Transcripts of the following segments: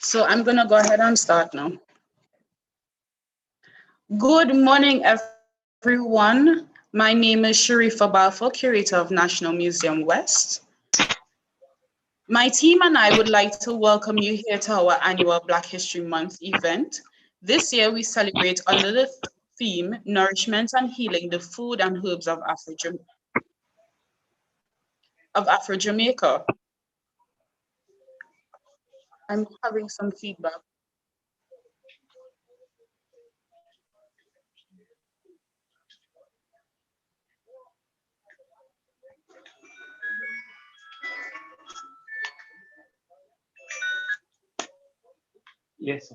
So I'm going to go ahead and start now. Good morning, everyone. My name is Sharifa Balfour, Curator of National Museum West. My team and I would like to welcome you here to our annual Black History Month event. This year, we celebrate under the theme, Nourishment and Healing, the Food and Herbs of Afro-Jamaica. I'm having some feedback. Yes.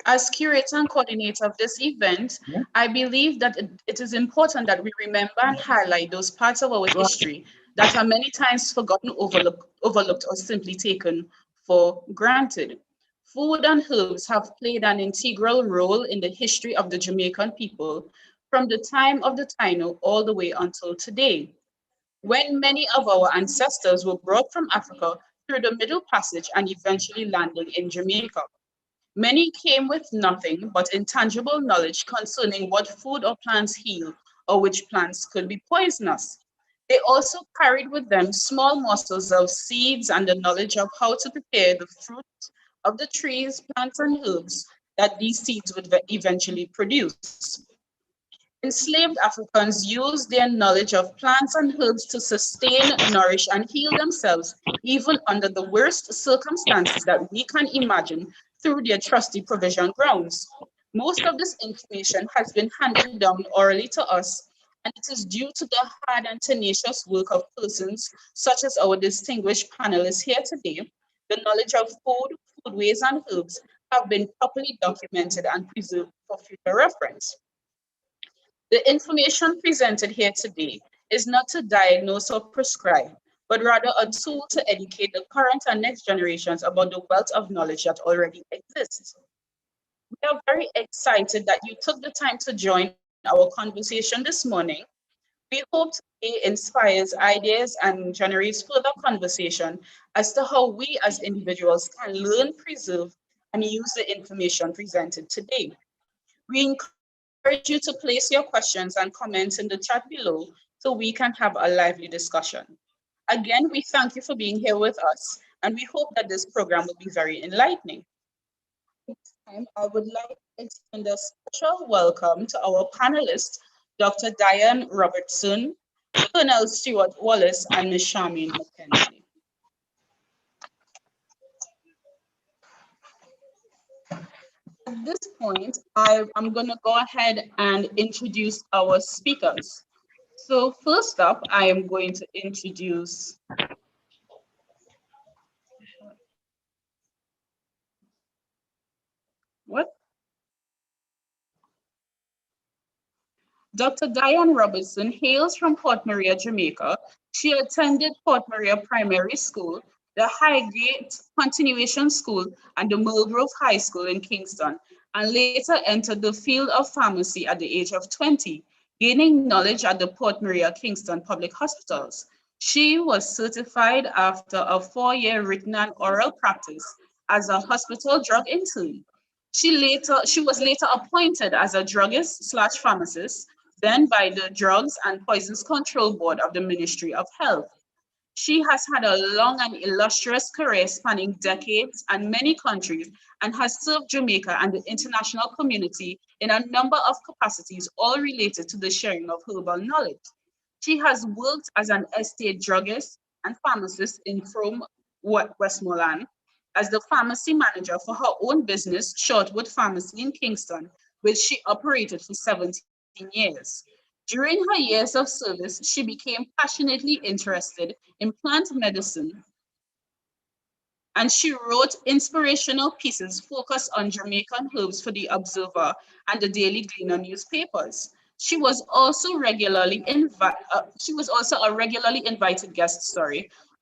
As curator and coordinator of this event, I believe that it is important that we remember and highlight those parts of our history that are many times forgotten, overlooked, or simply taken for granted. Food and herbs have played an integral role in the history of the Jamaican people from the time of the Taino all the way until today. When many of our ancestors were brought from Africa through the Middle Passage and eventually landed in Jamaica, many came with nothing but intangible knowledge concerning what food or plants heal or which plants could be poisonous. They also carried with them small morsels of seeds and the knowledge of how to prepare the fruit of the trees, plants, and herbs that these seeds would eventually produce. Enslaved Africans used their knowledge of plants and herbs to sustain, nourish, and heal themselves, even under the worst circumstances that we can imagine through their trusty provision grounds. Most of this information has been handed down orally to us, and it is due to the hard and tenacious work of persons such as our distinguished panelists here today. The knowledge of food, foodways, and herbs have been properly documented and preserved for future reference. The information presented here today is not to diagnose or prescribe, but rather a tool to educate the current and next generations about the wealth of knowledge that already exists. We are very excited that you took the time to join our conversation this morning. We hope today inspires ideas and generates further conversation as to how we as individuals can learn, preserve, and use the information presented today. We encourage you to place your questions and comments in the chat below so we can have a lively discussion. Again, we thank you for being here with us, and we hope that this program will be very enlightening. This time, I would like to extend a special welcome to our panelists, Dr. Diane Robertson, Colonel Stuart Wallace, and Ms. Charmaine McKenzie. At this point, I'm going to go ahead and introduce our speakers. So first up, I am going to introduce Dr. Diane Robertson hails from Port Maria, Jamaica. She attended Port Maria Primary School, the Highgate Continuation School, and the Millgrove High School in Kingston, and later entered the field of pharmacy at the age of 20, gaining knowledge at the Port Maria Kingston Public Hospitals. She was certified after a 4-year written and oral practice as a hospital drug intern. She was later appointed as a druggist slash pharmacist, then by the Drugs and Poisons Control Board of the Ministry of Health. She has had a long and illustrious career spanning decades and many countries, and has served Jamaica and the international community in a number of capacities, all related to the sharing of herbal knowledge. She has worked as an estate druggist and pharmacist in Frome, Westmoreland, as the pharmacy manager for her own business, Shortwood Pharmacy in Kingston, which she operated for 17 years. During her years of service, she became passionately interested in plant medicine, and she wrote inspirational pieces focused on Jamaican herbs for the Observer and the Daily Gleaner newspapers. She was also a regularly invited guest,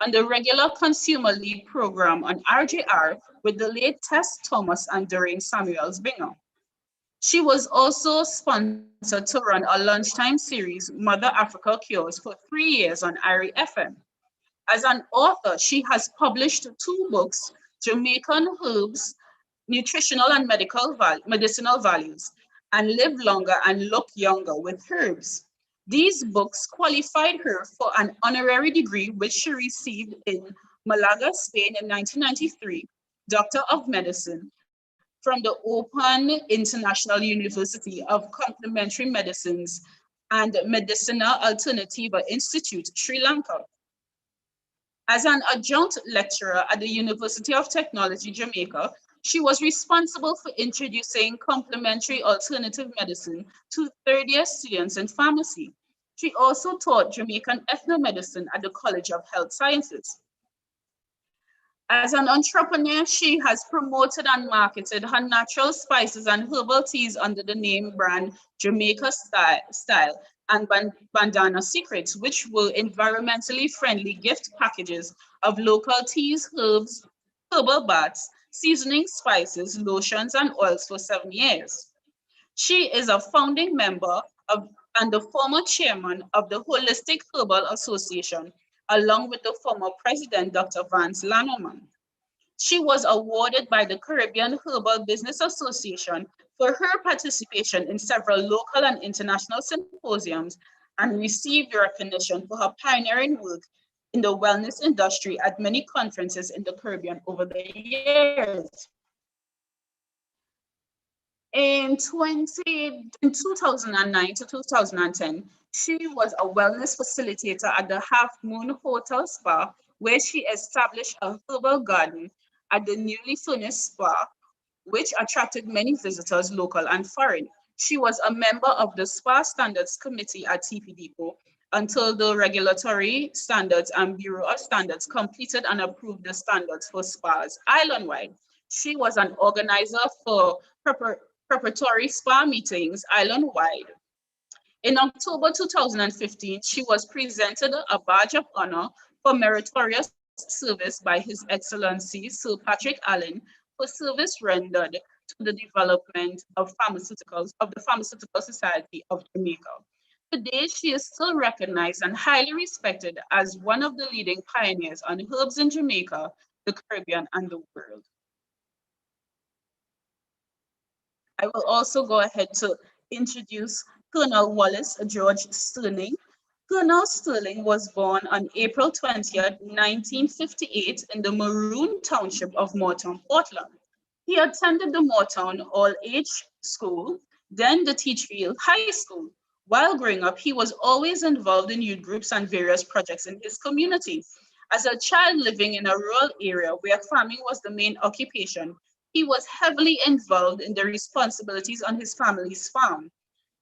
on the regular Consumer League program on RJR with the late Tess Thomas and Doreen Samuels Binger. She was also sponsored to run a lunchtime series, Mother Africa Cures, for 3 years on IRI FM. As an author, she has published 2 books, Jamaican Herbs nutritional and medicinal values, and live longer and look younger with herbs. These books qualified her for an honorary degree, which she received in Malaga, Spain in 1993, Doctor of Medicine, from the Open International University of Complementary Medicines and Medicina Alternativa Institute, Sri Lanka. As an adjunct lecturer at the University of Technology, Jamaica, she was responsible for introducing complementary alternative medicine to third-year students in pharmacy. She also taught Jamaican ethnomedicine at the College of Health Sciences. As an entrepreneur, she has promoted and marketed her natural spices and herbal teas under the name brand Jamaica Style and Bandana Secrets, which were environmentally friendly gift packages of local teas, herbs, herbal baths, seasoning spices, lotions, and oils for 7 years. She is a founding member of and the former chairman of the Holistic Herbal Association, along with the former president, Dr. Vance Lannerman. She was awarded by the Caribbean Herbal Business Association for her participation in several local and international symposiums and received recognition for her pioneering work in the wellness industry at many conferences in the Caribbean over the years. In 2009 to 2010, she was a wellness facilitator at the Half Moon Hotel Spa, where she established a herbal garden at the newly furnished spa, which attracted many visitors, local and foreign. She was a member of the Spa Standards Committee at TPDCO until the Regulatory Standards and Bureau of Standards completed and approved the standards for spas island-wide. She was an organizer for preparatory spa meetings island-wide. In October 2015, she was presented a badge of honor for meritorious service by His Excellency Sir Patrick Allen for service rendered to the development of the Pharmaceutical Society of Jamaica. Today, she is still recognized and highly respected as one of the leading pioneers on herbs in Jamaica, the Caribbean, and the world. I will also go ahead to introduce Colonel Wallace George Sterling. Colonel Sterling was born on April 20th, 1958 in the Maroon Township of Moortown, Portland. He attended the Moortown All-Age School, then the Teachfield High School. While growing up, he was always involved in youth groups and various projects in his community. As a child living in a rural area where farming was the main occupation, he was heavily involved in the responsibilities on his family's farm.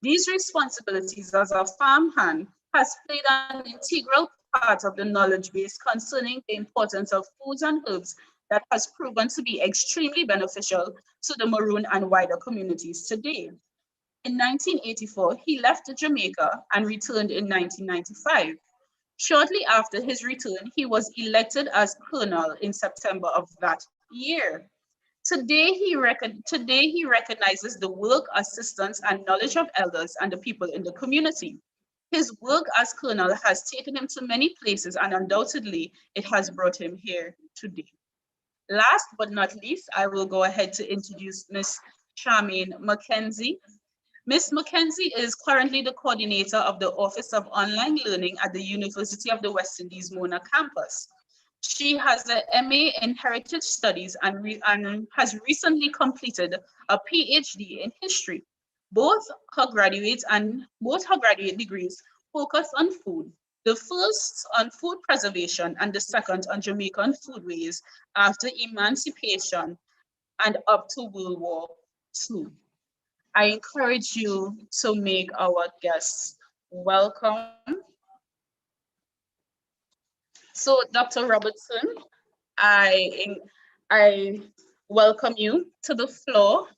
These responsibilities as a farmhand has played an integral part of the knowledge base concerning the importance of foods and herbs that has proven to be extremely beneficial to the Maroon and wider communities today. In 1984, he left Jamaica and returned in 1995. Shortly after his return, he was elected as colonel in September of that year. Today he recognizes the work, assistance, and knowledge of elders and the people in the community. His work as colonel has taken him to many places, and undoubtedly it has brought him here today. Last but not least, I will go ahead to introduce Ms. Charmaine McKenzie. Ms. McKenzie is currently the coordinator of the Office of Online Learning at the University of the West Indies Mona campus. She has an MA in Heritage Studies and has recently completed a PhD in History. Both her graduate degrees focus on food. The first on food preservation and the second on Jamaican foodways after emancipation and up to World War II. I encourage you to make our guests welcome. So, Dr. Robertson, I, I welcome you to the floor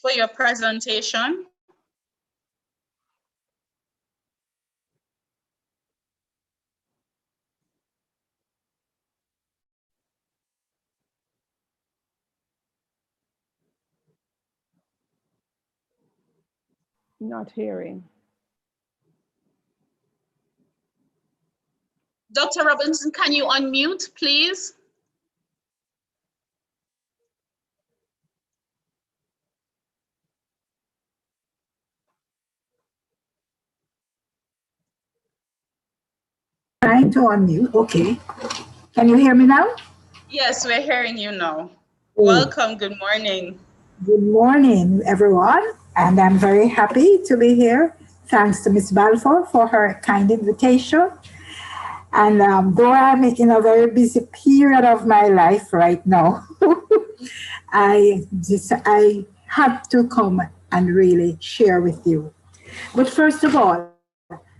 for your presentation. Not hearing. Dr. Robinson, can you unmute, please? Trying to unmute. Okay. Can you hear me now? Yes, we're hearing you now. Oh, Welcome. Good morning. good morning, everyone. And I'm very happy to be here. Thanks to Miss Balfour for her kind invitation. And though I'm in a very busy period of my life right now, I had to come and really share with you. But first of all,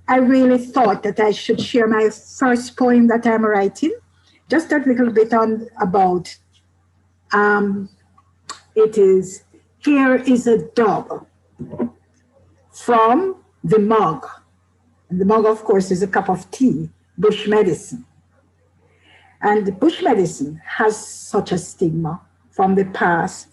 I really thought that I should share my first poem that I'm writing, just a little bit on about. Um, it is here is a dog from the mug, and the mug, of course, is a cup of tea, bush medicine. And bush medicine has such a stigma from the past.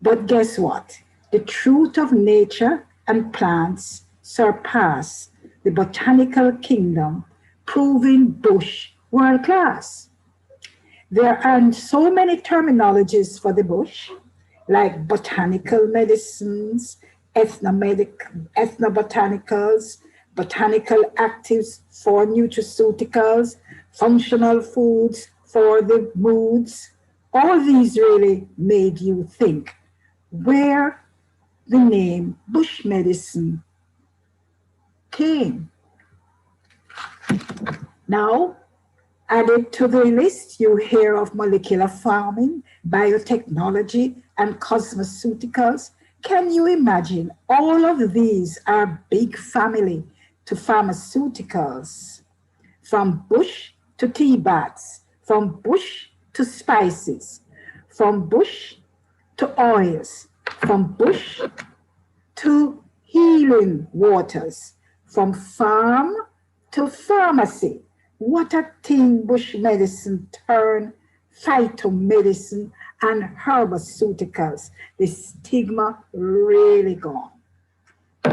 But guess what? The truth of nature and plants surpass the botanical kingdom, proving bush world class. There are so many terminologies for the bush, like botanical medicines, ethnobotanicals, botanical actives for nutraceuticals, functional foods for the moods. All these really made you think where the name bush medicine came. Now, added to the list, you hear of molecular farming, biotechnology, and cosmeceuticals. Can you imagine? All of these are big family to pharmaceuticals, from bush to tea bags, from bush to spices, from bush to oils, from bush to healing waters, from farm to pharmacy. What a thing bush medicine turned phytomedicine and herbaceuticals. The stigma really gone.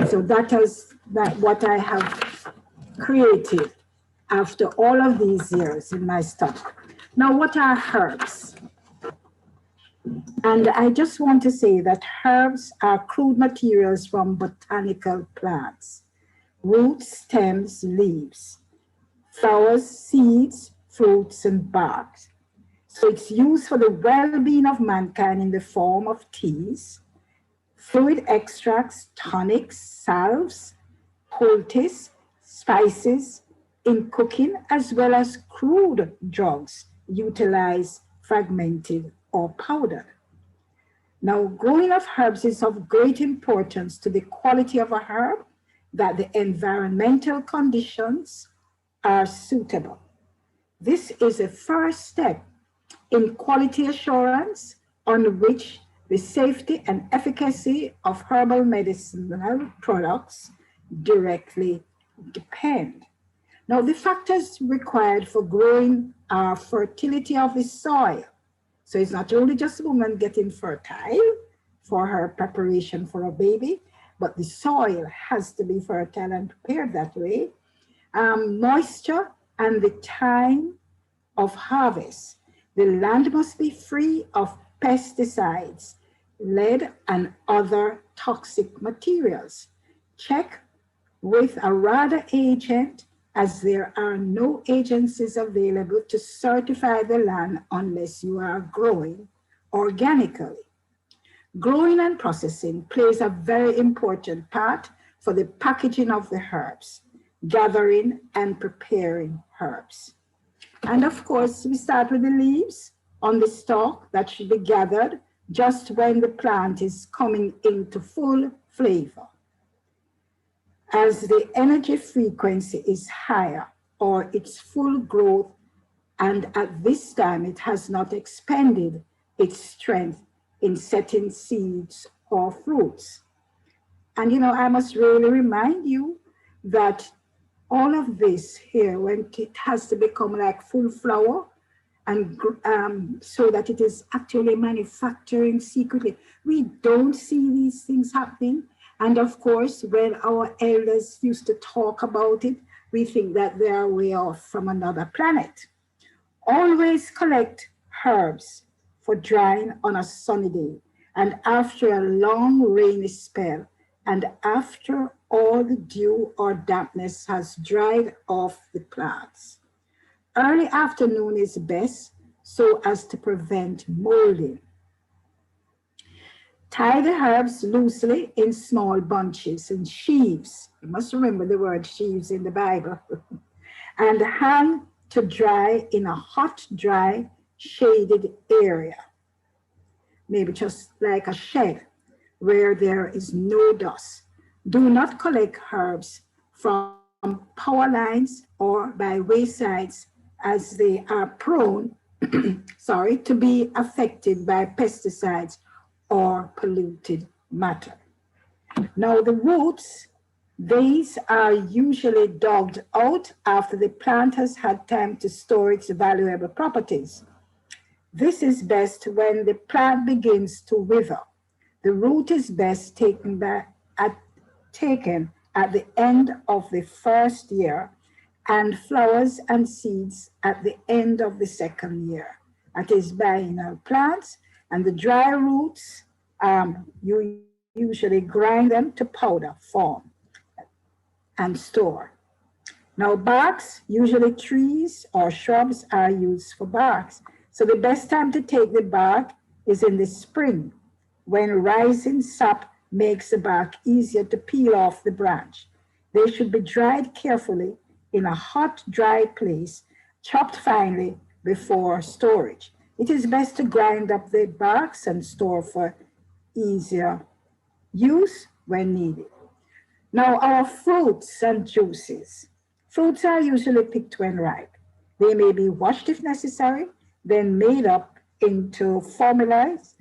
So that is what I have created after all of these years in my stock. Now, what are herbs? And I just want to say that herbs are crude materials from botanical plants, roots, stems, leaves, flowers, seeds, fruits, and bark. So it's used for the well-being of mankind in the form of teas, fluid extracts, tonics, salves, poultice, spices, in cooking, as well as crude drugs utilized fragmented or powdered. Now, growing of herbs is of great importance to the quality of a herb, that the environmental conditions are suitable. This is a first step in quality assurance on which the safety and efficacy of herbal medicinal products directly depend. Now, the factors required for growing are fertility of the soil. So it's not only just a woman getting fertile for her preparation for a baby, but the soil has to be fertile and prepared that way. Moisture and the time of harvest. The land must be free of pesticides, lead, and other toxic materials. Check with a RADA agent, as there are no agencies available to certify the land unless you are growing organically. Growing and processing plays a very important part for the packaging of the herbs, gathering and preparing herbs. And of course, we start with the leaves on the stalk that should be gathered just when the plant is coming into full flavor. As the energy frequency is higher or its full growth, and at this time it has not expended its strength in setting seeds or fruits. And I must really remind you that all of this here, when it has to become like full flower, and so that it is actually manufacturing secretly, we don't see these things happening. And of course, when our elders used to talk about it, we think that they are way off from another planet. Always collect herbs for drying on a sunny day and after a long rainy spell, and after all the dew or dampness has dried off the plants. Early afternoon is best so as to prevent molding. Tie the herbs loosely in small bunches and sheaves. You must remember the word sheaves in the Bible. And hang to dry in a hot, dry, shaded area. Maybe just like a shed where there is no dust. Do not collect herbs from power lines or by waysides as they are prone to be affected by pesticides or polluted matter. Now the roots, these are usually dug out after the plant has had time to store its valuable properties. This is best when the plant begins to wither. The root is best taken at the end of the first year, and flowers and seeds at the end of the second year. That is biennial plants, and the dry roots, you usually grind them to powder form and store. Now barks, usually trees or shrubs are used for barks. So the best time to take the bark is in the spring, when rising sap makes the bark easier to peel off the branch. They should be dried carefully in a hot, dry place, chopped finely before storage. It is best to grind up the barks and store for easier use when needed. Now, our fruits and juices. Fruits are usually picked when ripe. They may be washed if necessary, then made up into formulas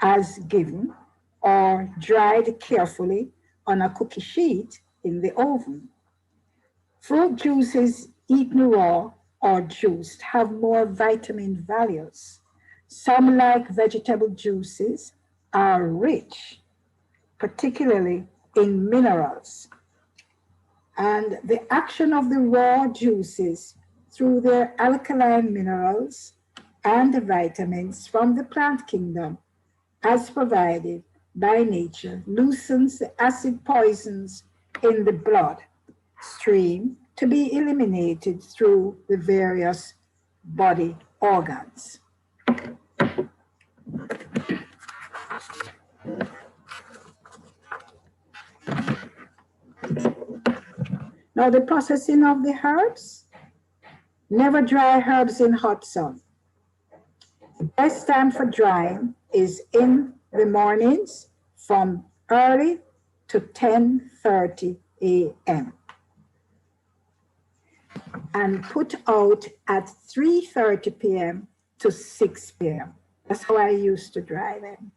as given, or dried carefully on a cookie sheet in the oven. Fruit juices eaten raw or juiced have more vitamin values. Some, like vegetable juices, are rich, particularly in minerals. And the action of the raw juices through their alkaline minerals and the vitamins from the plant kingdom, as provided by nature, loosens the acid poisons in the blood stream to be eliminated through the various body organs. Now, the processing of the herbs. Never dry herbs in hot sun. The best time for drying is in the mornings from early to 10:30 a.m. and put out at 3:30 p.m. to 6 p.m. That's how I used to dry them.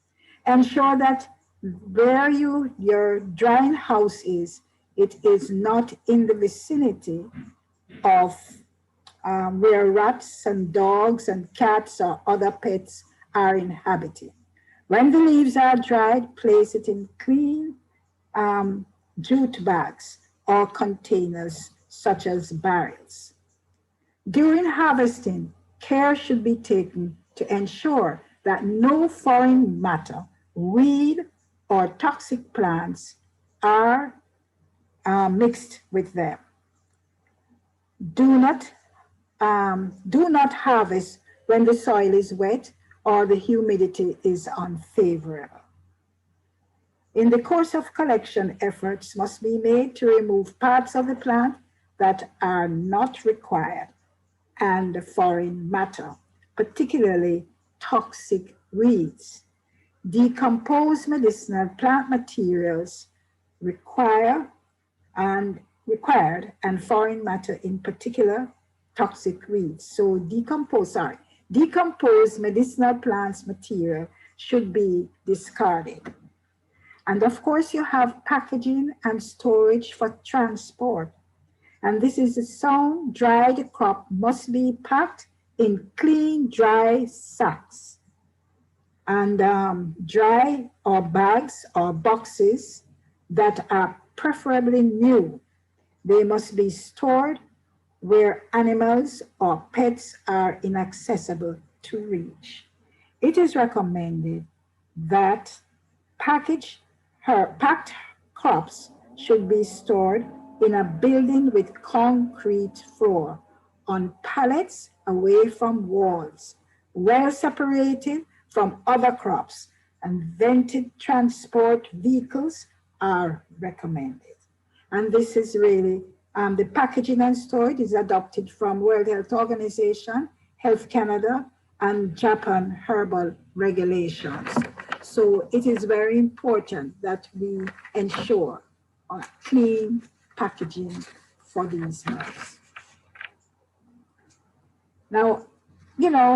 Ensure that where your drying house is, it is not in the vicinity of where rats and dogs and cats or other pets are inhabiting. When the leaves are dried, place it in clean jute bags or containers such as barrels. During harvesting, care should be taken to ensure that no foreign matter, weed, or toxic plants are mixed with them. Do not harvest when the soil is wet or the humidity is unfavorable. In the course of collection, efforts must be made to remove parts of the plant that are not required and foreign matter, particularly toxic weeds. Decomposed medicinal plant materials required and foreign matter, in particular toxic weeds. So decomposed medicinal plants material should be discarded. And of course, you have packaging and storage for transport. And this is a sound dried crop must be packed in clean, dry sacks and dry or bags or boxes that are preferably new. They must be stored where animals or pets are inaccessible to reach. It is recommended that packed crops should be stored in a building with concrete floor on pallets away from walls, well separated from other crops, and vented transport vehicles are recommended. And this is really, the packaging and storage is adopted from World Health Organization, Health Canada, and Japan herbal regulations. So it is very important that we ensure clean packaging for these herbs. Now, you know,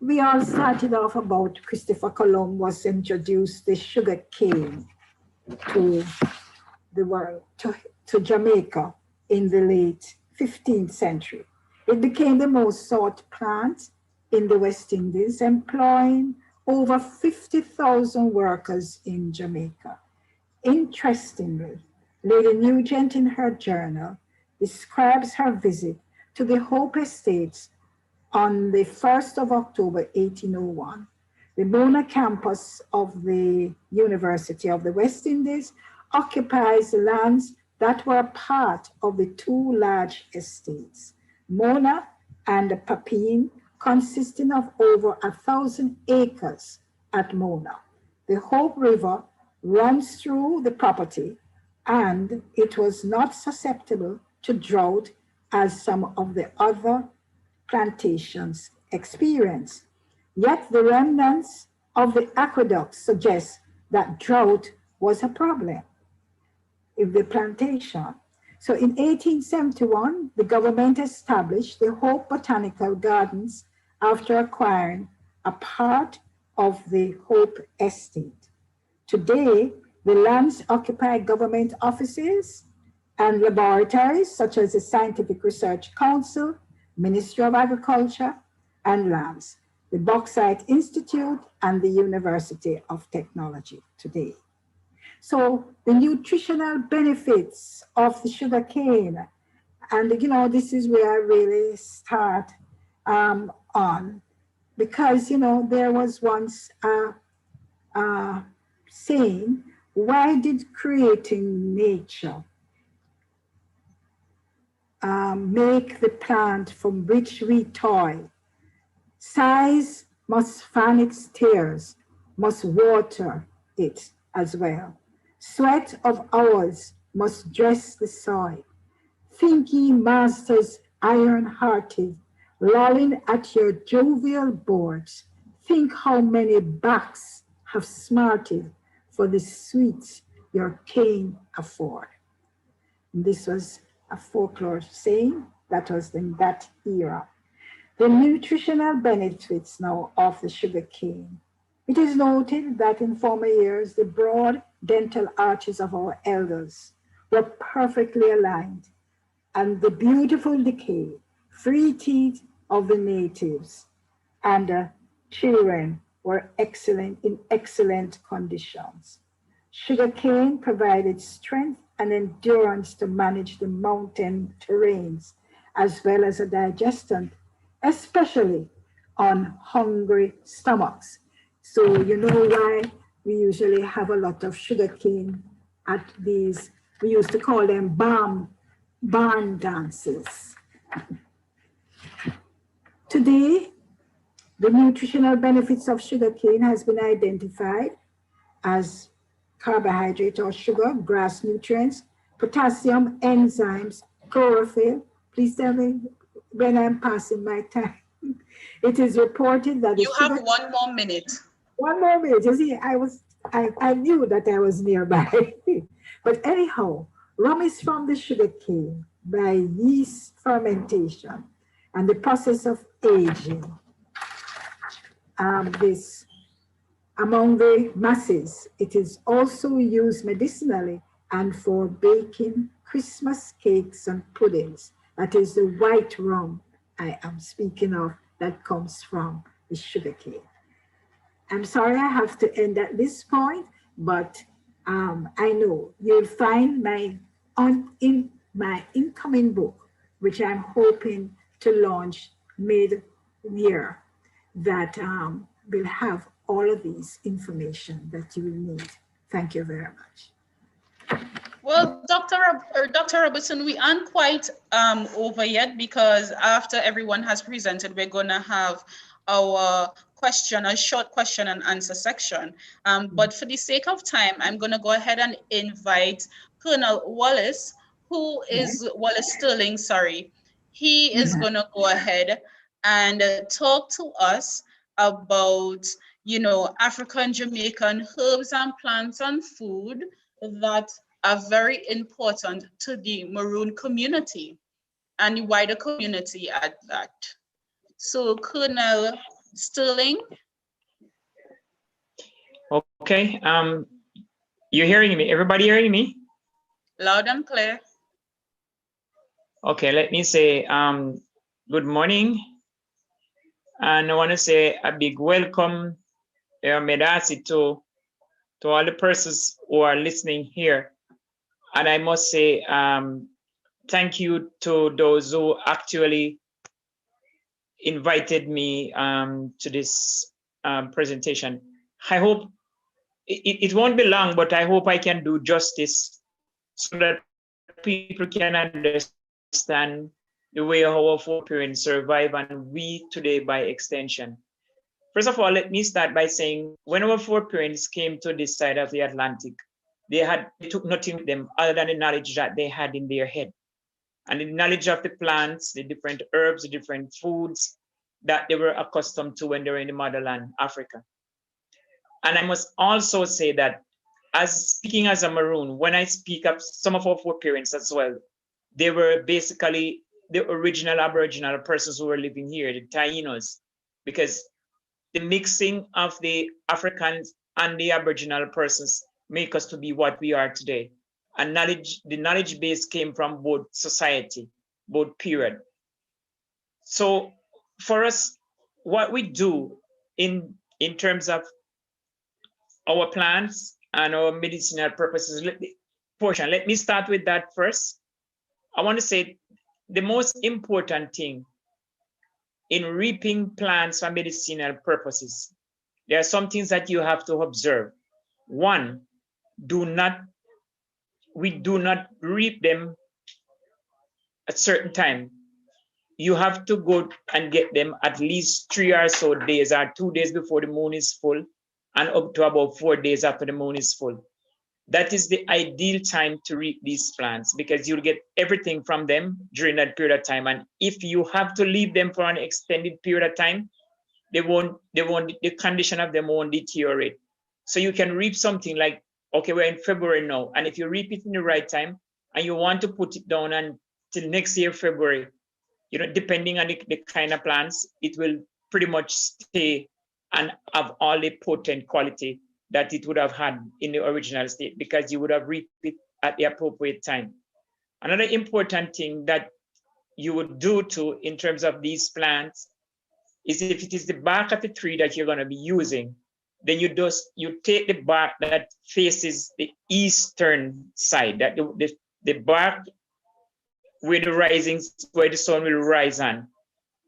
we all started off about Christopher Columbus introduced the sugar cane to the world, to Jamaica in the late 15th century. It became the most sought plant in the West Indies, employing over 50,000 workers in Jamaica. Interestingly, Lady Nugent in her journal describes her visit to the Hope Estates on the 1st of October, 1801. The Mona campus of the University of the West Indies occupies lands that were part of the two large estates, Mona and Papine, consisting of over 1,000 acres at Mona. The Hope River runs through the property, and it was not susceptible to drought as some of the other plantations experienced. Yet the remnants of the aqueduct suggest that drought was a problem in the plantation. So in 1871, the government established the Hope Botanical Gardens after acquiring a part of the Hope Estate. Today, the lands occupy government offices and laboratories such as the Scientific Research Council, Ministry of Agriculture and Lands, the Bauxite Institute, and the University of Technology today. So the nutritional benefits of the sugar cane, and you know, this is where I really start on, because you know, there was once a saying, why did creating nature make the plant from which we toil? Size must fan its tears, must water it as well. Sweat of ours must dress the soil. Think ye masters iron-hearted, lolling at your jovial boards, think how many backs have smarted for the sweets your cane afford. And this was a folklore saying that was in that era. The nutritional benefits now of the sugar cane. It is noted that in former years, the broad dental arches of our elders were perfectly aligned, and the beautiful decay, free teeth of the natives and children were in excellent conditions. Sugarcane provided strength and endurance to manage the mountain terrains, as well as a digestant, especially on hungry stomachs. So you know why we usually have a lot of sugarcane at these, we used to call them barn dances. Today, the nutritional benefits of sugarcane has been identified as carbohydrate or sugar, grass nutrients, potassium, enzymes, chlorophyll. Please tell me when I'm passing my time. It is reported that you have 1 more minute. 1 more minute. You see, I knew that I was nearby. But anyhow, rum is from the sugarcane by yeast fermentation and the process of aging. This among the masses, it is also used medicinally and for baking Christmas cakes and puddings. That is the white rum I am speaking of that comes from the sugarcane. I'm sorry I have to end at this point, but I know you'll find in my incoming book, which I'm hoping to launch mid-year, that will have all of these information that you will need. Thank you very much. Well, Dr. Robertson, we aren't quite over yet, because after everyone has presented, we're going to have our a short question and answer section. But for the sake of time, I'm going to go ahead and invite Colonel Wallace, Wallace Sterling, sorry. He is going to go ahead and talk to us about, African Jamaican herbs and plants and food that are very important to the Maroon community and the wider community at that. So, Colonel Sterling. Okay. You're hearing me? Everybody hearing me? Loud and clear. Okay, let me say good morning. And I want to say a big welcome, Medasi, to all the persons who are listening here. And I must say thank you to those who actually invited me to this presentation. I hope it won't be long, but I hope I can do justice so that people can understand the way our foreparents survive, and we today by extension. First of all, let me start by saying when our foreparents came to this side of the Atlantic, they took nothing with them other than the knowledge that they had in their head, and the knowledge of the plants, the different herbs, the different foods that they were accustomed to when they were in the motherland, Africa. And I must also say that as speaking as a Maroon, when I speak of some of our foreparents as well, they were basically the original Aboriginal persons who were living here, the Tainos, because the mixing of the Africans and the Aboriginal persons make us to be what we are today. And the knowledge base came from both society, both period. So for us, what we do in terms of our plants and our medicinal purposes portion, let me start with that first. I want to say the most important thing in reaping plants for medicinal purposes, there are some things that you have to observe. One, we do not reap them at certain time. You have to go and get them at least 3 or so days, or 2 days before the moon is full, and up to about 4 days after the moon is full. That is the ideal time to reap these plants, because you'll get everything from them during that period of time. And if you have to leave them for an extended period of time, the condition of them won't deteriorate. So you can reap something like, okay, we're in February now, and if you reap it in the right time and you want to put it down until next year, February, depending on the kind of plants, it will pretty much stay and have all the potent quality that it would have had in the original state, because you would have reaped it at the appropriate time. Another important thing that you would do too in terms of these plants is, if it is the bark of the tree that you're going to be using, then you take the bark that faces the eastern side, that the bark where the sun will rise on.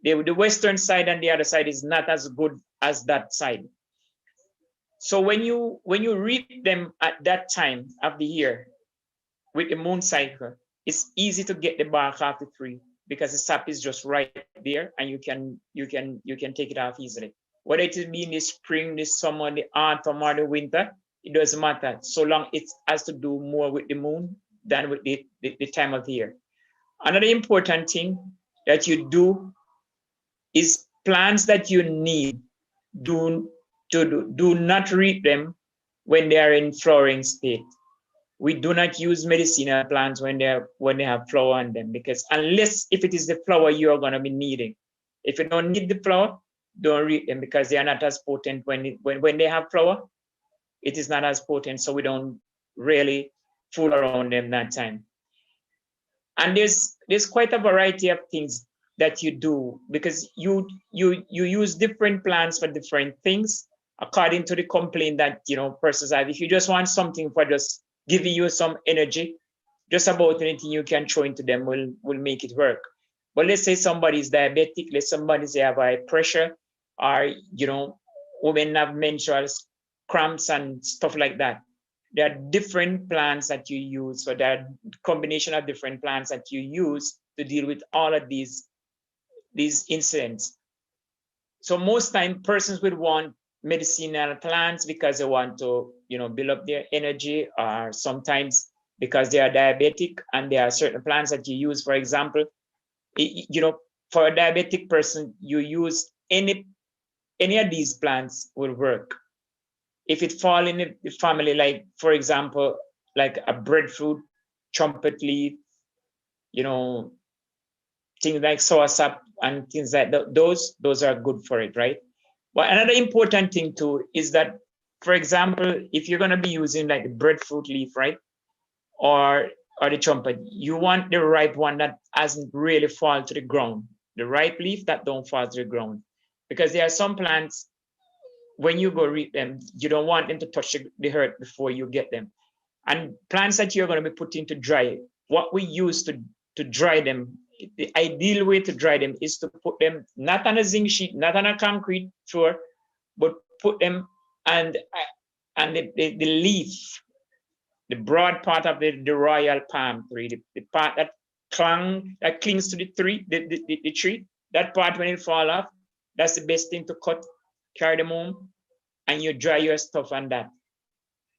The western side and the other side is not as good as that side. So when you reap them at that time of the year with the moon cycle, it's easy to get the bark off the tree, because the sap is just right there, and you can take it off easily. Whether it be in the spring, the summer, the autumn, or the winter, it doesn't matter, so long it has to do more with the moon than with the time of the year. Another important thing that you do is plants that you need, do not reap them when they are in flowering state. We do not use medicinal plants when they have flower on them, because unless if it is the flower you are going to be needing. If you don't need the flower, don't reap them, because they are not as potent when they have flower. It is not as potent, so we don't really fool around them that time. And there's quite a variety of things that you do, because you use different plants for different things according to the complaint that persons have. If you just want something for just giving you some energy, just about anything you can throw into them will make it work. But let's say somebody's diabetic, let's somebody say have high pressure, or women have menstrual cramps and stuff like that. there are different plants that you use, so there are combination of different plants that you use to deal with all of these incidents. So most time persons would want medicinal plants because they want to, build up their energy, or sometimes because they are diabetic and there are certain plants that you use. For example, for a diabetic person, you use any of these plants will work. If it fall in the family, like for example, like a breadfruit, trumpet leaf, things like soursop and things like that, those are good for it, right? But another important thing too is that, for example, if you're going to be using like the breadfruit leaf, right, or the trumpet, you want the ripe one that hasn't really fall to the ground, the ripe leaf that don't fall to the ground, because there are some plants, when you go reap them, you don't want them to touch the earth before you get them. And plants that you're going to be putting to dry, what we use to dry them, the ideal way to dry them is to put them not on a zinc sheet, not on a concrete floor, but put them and the leaf, the broad part of the royal palm tree, the part that clings to the tree, the tree, that part when it fall off, that's the best thing to cut, carry them home, and you dry your stuff on that.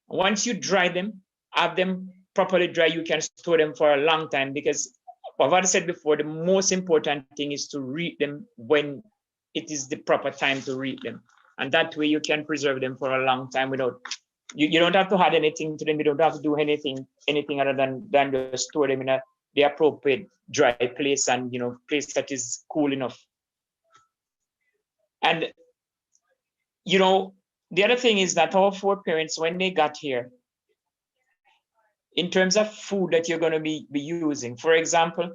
Once you dry them, have them properly dry, you can store them for a long time, because what I said before, the most important thing is to reap them when it is the proper time to reap them. And that way you can preserve them for a long time without, you don't have to add anything to them. You don't have to do anything other than just store them in the appropriate dry place, and place that is cool enough. And the other thing is that our foreparents, when they got here, in terms of food that you're going to be using, for example,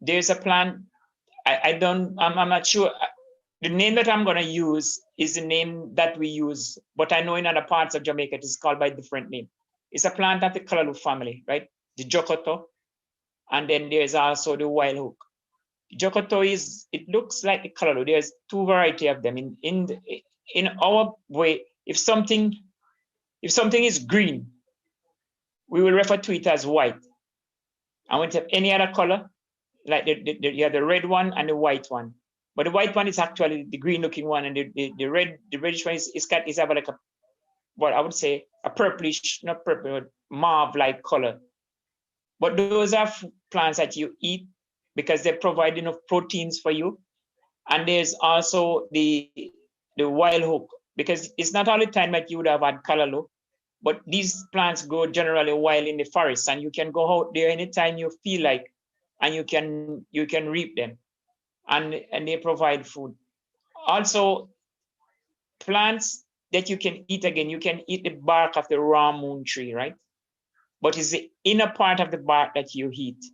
there's a plant, I'm not sure, the name that I'm going to use is the name that we use, but I know in other parts of Jamaica it is called by a different name. It's a plant of the Callaloo family, right? The jokoto, and then there's also the wild hook. Jokoto it looks like the Callaloo. There's two varieties of them. In our way, if something is green, we will refer to it as white. And when you have any other color, like you have the red one and the white one. But the white one is actually the green looking one, and the reddish one is have like what I would say a purplish, not purple, but mauve-like color. But those are plants that you eat because they provide enough proteins for you. And there's also the wild hook, because it's not all the time that you would have had callaloo, but these plants grow generally wild in the forest, and you can go out there anytime you feel like, and you can reap them, and they provide food. Also, plants that you can eat, again, you can eat the bark of the raw moon tree, right? But it's the inner part of the bark that you eat.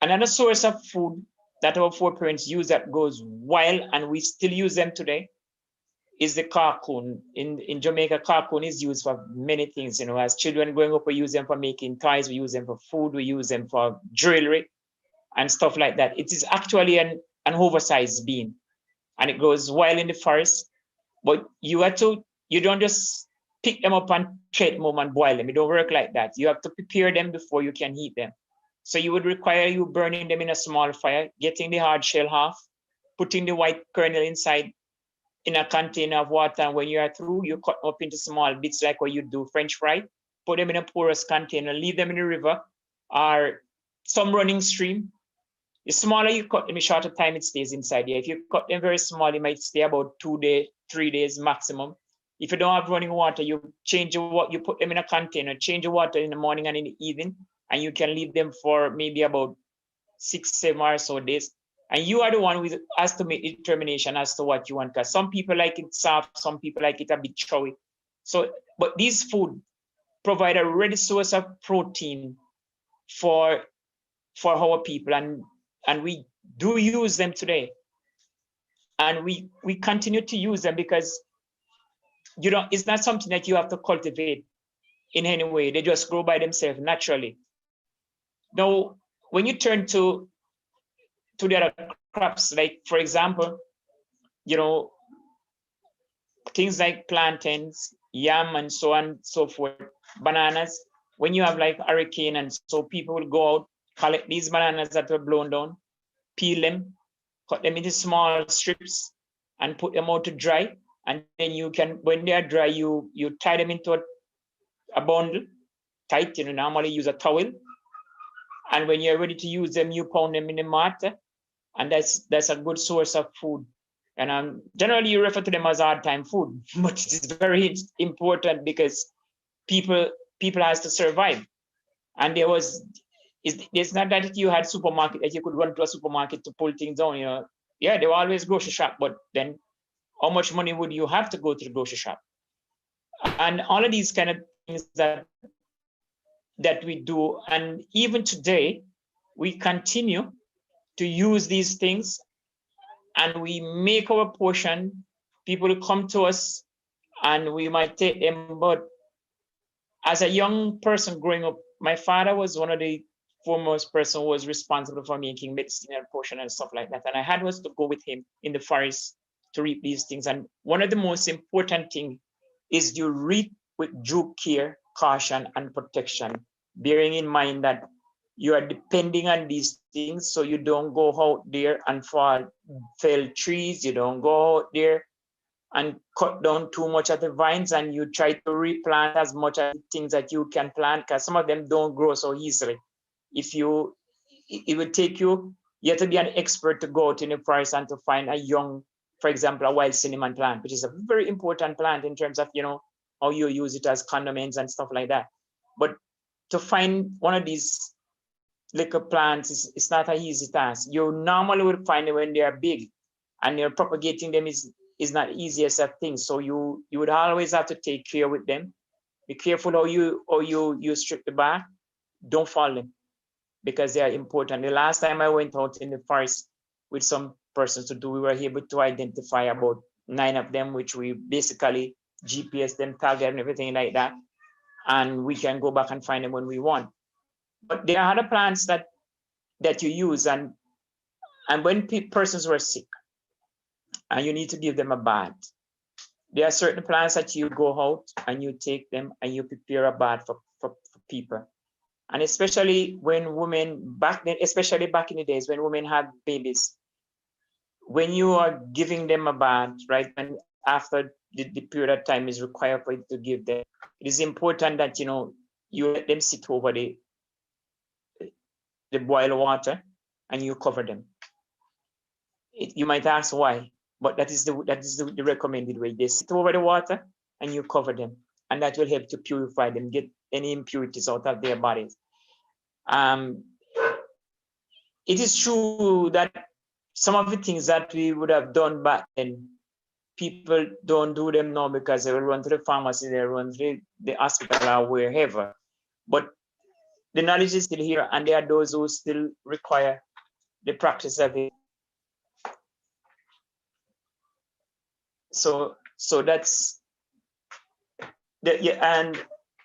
Another source of food that our foreparents use that goes wild, and we still use them today, is the carcoon. In Jamaica, carcoon is used for many things. As children growing up, we use them for making toys, we use them for food, we use them for jewelry and stuff like that. It is actually an oversized bean, and it grows wild in the forest. But you don't just pick them up and treat them and boil them. It don't work like that. You have to prepare them before you can eat them. So you would require you burning them in a small fire, getting the hard shell off, putting the white kernel inside in a container of water, and when you are through, you cut up into small bits like what you do French fry, put them in a porous container, leave them in the river or some running stream. The smaller you cut them, the shorter time it stays inside there. If you cut them very small, it might stay about 2 days, 3 days maximum. If you don't have running water, you put them in a container, change the water in the morning and in the evening, and you can leave them for maybe about 6, 7 or so days. And you are the one who has to make the determination as to what you want, because some people like it soft, some people like it a bit chewy. So, but these food provide a ready source of protein for our people, and we do use them today. And we continue to use them because it's not something that you have to cultivate in any way. They just grow by themselves naturally. Now, when you turn to the other crops, like for example, things like plantains, yam, and so on and so forth. Bananas, when you have like hurricane, and so people will go out, collect these bananas that were blown down, peel them, cut them into small strips, and put them out to dry. And then you can, when they are dry, you tie them into a bundle, tight. You know, normally use a towel. And when you're ready to use them, you pound them in the mortar, and that's a good source of food. And generally you refer to them as hard time food, but it is very important because people has to survive. And it's not that you had supermarket that you could run to a supermarket to pull things down. You know, yeah, they were always grocery shop, but then how much money would you have to go to the grocery shop? And all of these kind of things that we do, and even today we continue to use these things, and we make our portion. People come to us and we might take them, but as a young person growing up, my father was one of the foremost person who was responsible for making medicinal potion and stuff like that. And I had was to go with him in the forest to reap these things. And one of the most important things is you reap with due care, caution, and protection, bearing in mind that you are depending on these things, so you don't go out there and fell trees. You don't go out there and cut down too much of the vines, and you try to replant as much of the things that you can plant, because some of them don't grow so easily. It would take you have to be an expert to go out in the forest and to find a young, for example, a wild cinnamon plant, which is a very important plant in terms of, you know, how you use it as condiments and stuff like that. But to find one of these little plants it's not an easy task. You normally would find it when they are big, and you're propagating them is not easiest of things. So you would always have to take care with them. Be careful how you strip the bark. Don't fall them, because they are important. The last time I went out in the forest with some persons to do, we were able to identify about 9 of them, which we basically GPS them, tag them, and everything like that. And we can go back and find them when we want. But there are other plants that you use, and when persons were sick and you need to give them a bath, there are certain plants that you go out and you take them and you prepare a bath for people. And especially when women especially back in the days when women had babies, when you are giving them a bath, right, and after the period of time is required for you to give them, it is important that, you know, you let them sit over the boiled water and you cover them. You might ask why, but that is the recommended way. They sit over the water and you cover them, and that will help to purify them, get any impurities out of their bodies. It is true that some of the things that we would have done back then, people don't do them now because they will run to the pharmacy, they run to the hospital or wherever. But the knowledge is still here, and there are those who still require the practice of it. So that's and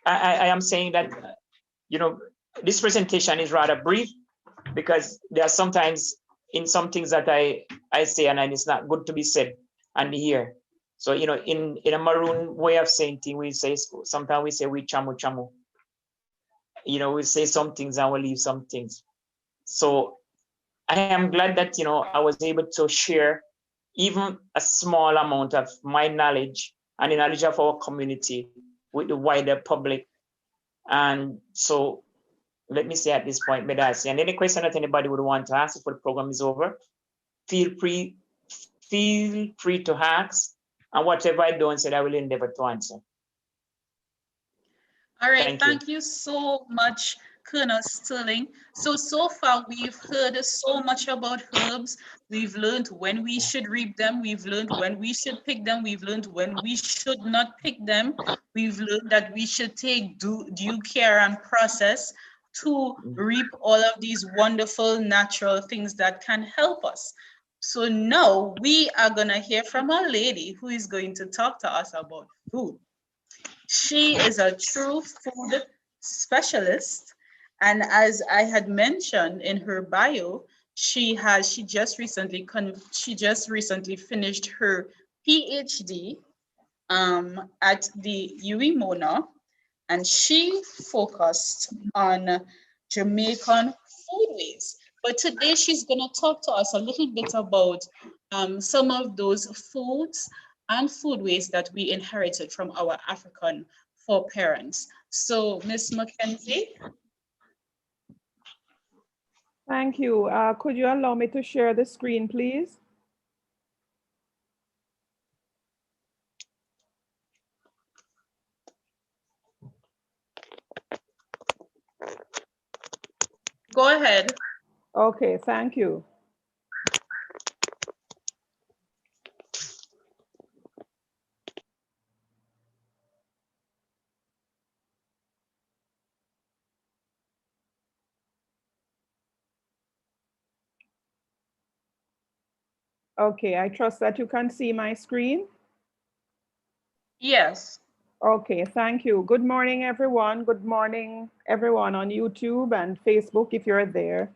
I am saying that, you know, this presentation is rather brief because there are sometimes in some things that I say and it's not good to be said and hear. So, you know, in a Maroon way of saying things, we say sometimes we say we chamu chamu. You know, we say some things and we leave some things. So I am glad that, you know, I was able to share even a small amount of my knowledge and the knowledge of our community with the wider public. And so let me say at this point, Medasi, and any question that anybody would want to ask before the program is over, feel free to ask, and whatever I don't say, I will endeavor to answer. All right, thank you so much, Colonel Sterling. So far, we've heard so much about herbs. We've learned when we should reap them. We've learned when we should pick them. We've learned when we should not pick them. We've learned that we should take due care and process to reap all of these wonderful natural things that can help us. So now we are going to hear from a lady who is going to talk to us about food. She is a true food specialist, and as I had mentioned in her bio, she just recently finished her PhD at the UE Mona, and she focused on Jamaican foodways. But today she's going to talk to us a little bit about some of those foods and foodways that we inherited from our African foreparents. So, Miss McKenzie. Thank you. Could you allow me to share the screen, please? Go ahead. Okay, thank you. Okay, I trust that you can see my screen. Yes. Okay, thank you. Good morning, everyone. Good morning, everyone on YouTube and Facebook, if you're there.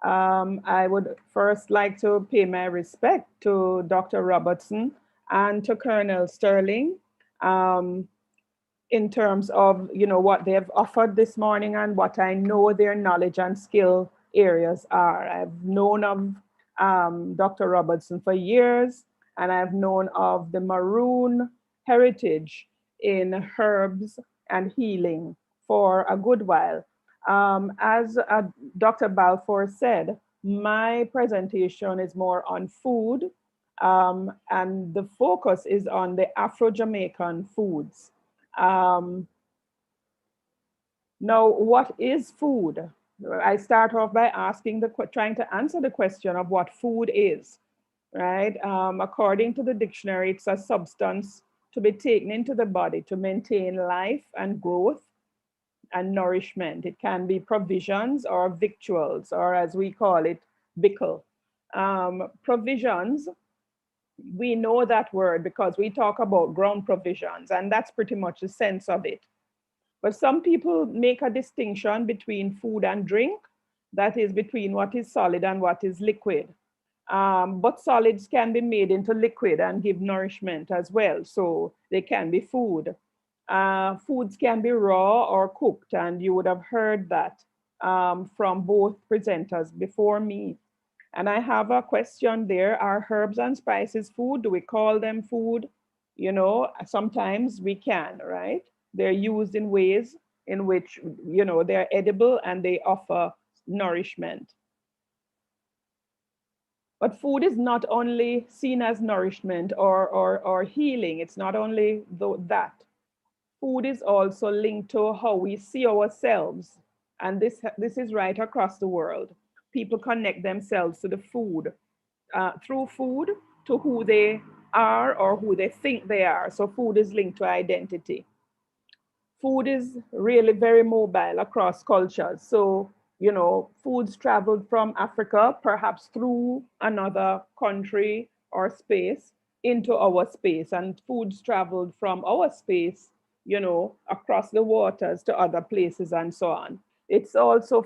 I would first like to pay my respect to Dr. Robertson and to Colonel Sterling in terms of, what they have offered this morning and what I know their knowledge and skill areas are. I've known of Dr. Robertson for years, and I've known of the maroon heritage in herbs and healing for a good while. As Dr. Balfour said, my presentation is more on food, and the focus is on the Afro-Jamaican foods. Now, what is food? I start off by trying to answer the question of what food is, right? According to the dictionary, it's a substance to be taken into the body to maintain life and growth and nourishment. It can be provisions or victuals, or as we call it, bickle. Provisions, we know that word because we talk about ground provisions, and that's pretty much the sense of it. But some people make a distinction between food and drink, that is between what is solid and what is liquid. But solids can be made into liquid and give nourishment as well, so they can be food. Foods can be raw or cooked, and you would have heard that from both presenters before me. And I have a question there. Are herbs and spices food? Do we call them food? Sometimes we can, right? They're used in ways in which, they're edible and they offer nourishment. But food is not only seen as nourishment or healing. It's not only that. Food is also linked to how we see ourselves. And this is right across the world. People connect themselves to the food, through food, to who they are or who they think they are. So food is linked to identity. Food is really very mobile across cultures. So, foods traveled from Africa, perhaps through another country or space into our space, and foods traveled from our space, across the waters to other places and so on.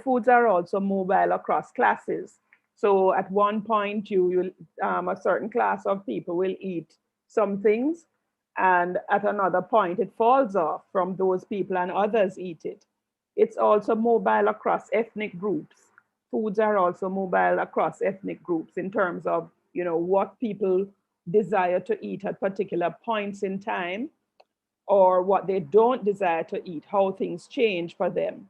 Foods are also mobile across classes. So at one point, a certain class of people will eat some things, and at another point it falls off from those people and others eat it. It's also mobile across ethnic groups. Foods are also mobile across ethnic groups in terms of, what people desire to eat at particular points in time, or what they don't desire to eat, how things change for them.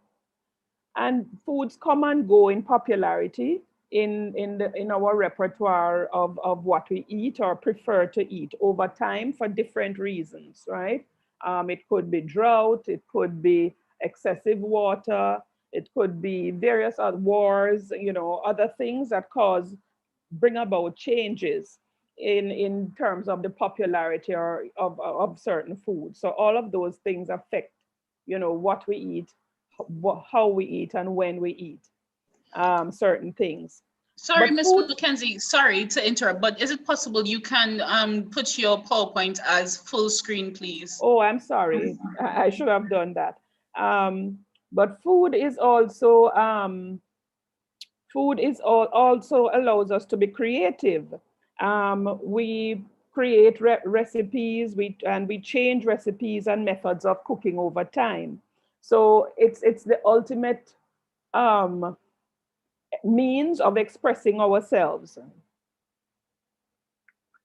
And foods come and go in popularity in our repertoire of what we eat or prefer to eat over time for different reasons, right? It could be drought, it could be excessive water, it could be various other wars, other things that bring about changes in terms of the popularity of certain foods. So all of those things affect, what we eat, how we eat, and when we eat certain things. Sorry, Ms. McKenzie, sorry to interrupt, but is it possible you can put your PowerPoint as full screen, please? Oh, I'm sorry. I should have done that. But food is also also allows us to be creative. We create recipes, and we change recipes and methods of cooking over time. So it's the ultimate means of expressing ourselves.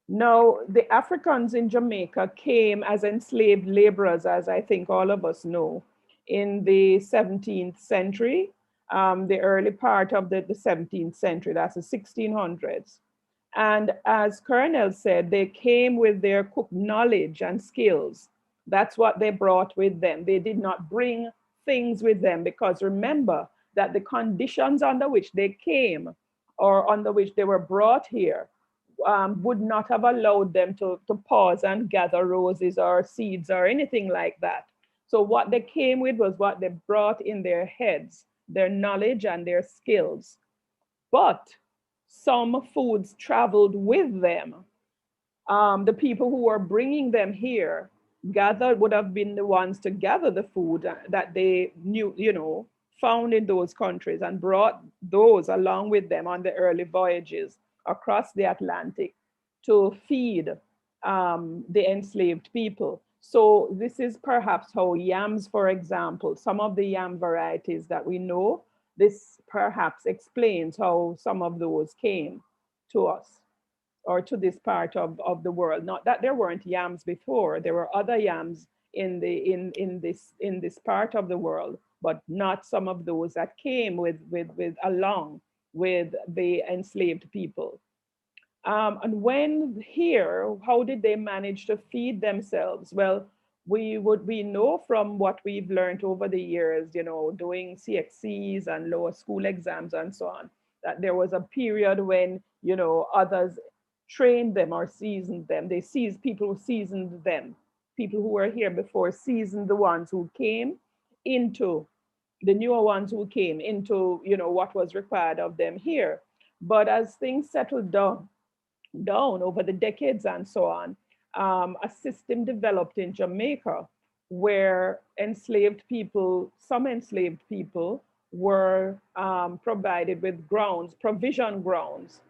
Now, the Africans in Jamaica came as enslaved laborers, as I think all of us know, in the 17th century, the early part of the 17th century, that's the 1600s. And as Colonel said, they came with their cook knowledge and skills. That's what they brought with them. They did not bring things with them, because remember that the conditions under which they came or under which they were brought here would not have allowed them to pause and gather roses or seeds or anything like that. So what they came with was what they brought in their heads, their knowledge and their skills. But some foods traveled with them. The people who were bringing them here would have been the ones to gather the food that they knew, found in those countries, and brought those along with them on the early voyages across the Atlantic to feed the enslaved people. So this is perhaps how yams, for example, some of the yam varieties that we know, this perhaps explains how some of those came to us or to this part of the world. Not that there weren't yams before, there were other yams in this part of the world, but not some of those that came along with the enslaved people. And when here, how did they manage to feed themselves? Well, we know from what we've learned over the years, doing CXCs and lower school exams and so on, that there was a period when, others trained them or seasoned them. They seized people who seasoned them. People who were here before seasoned the ones who came into the newer ones who came into, what was required of them here. But as things settled down over the decades and so on, a system developed in Jamaica where some enslaved people were provided with provision grounds,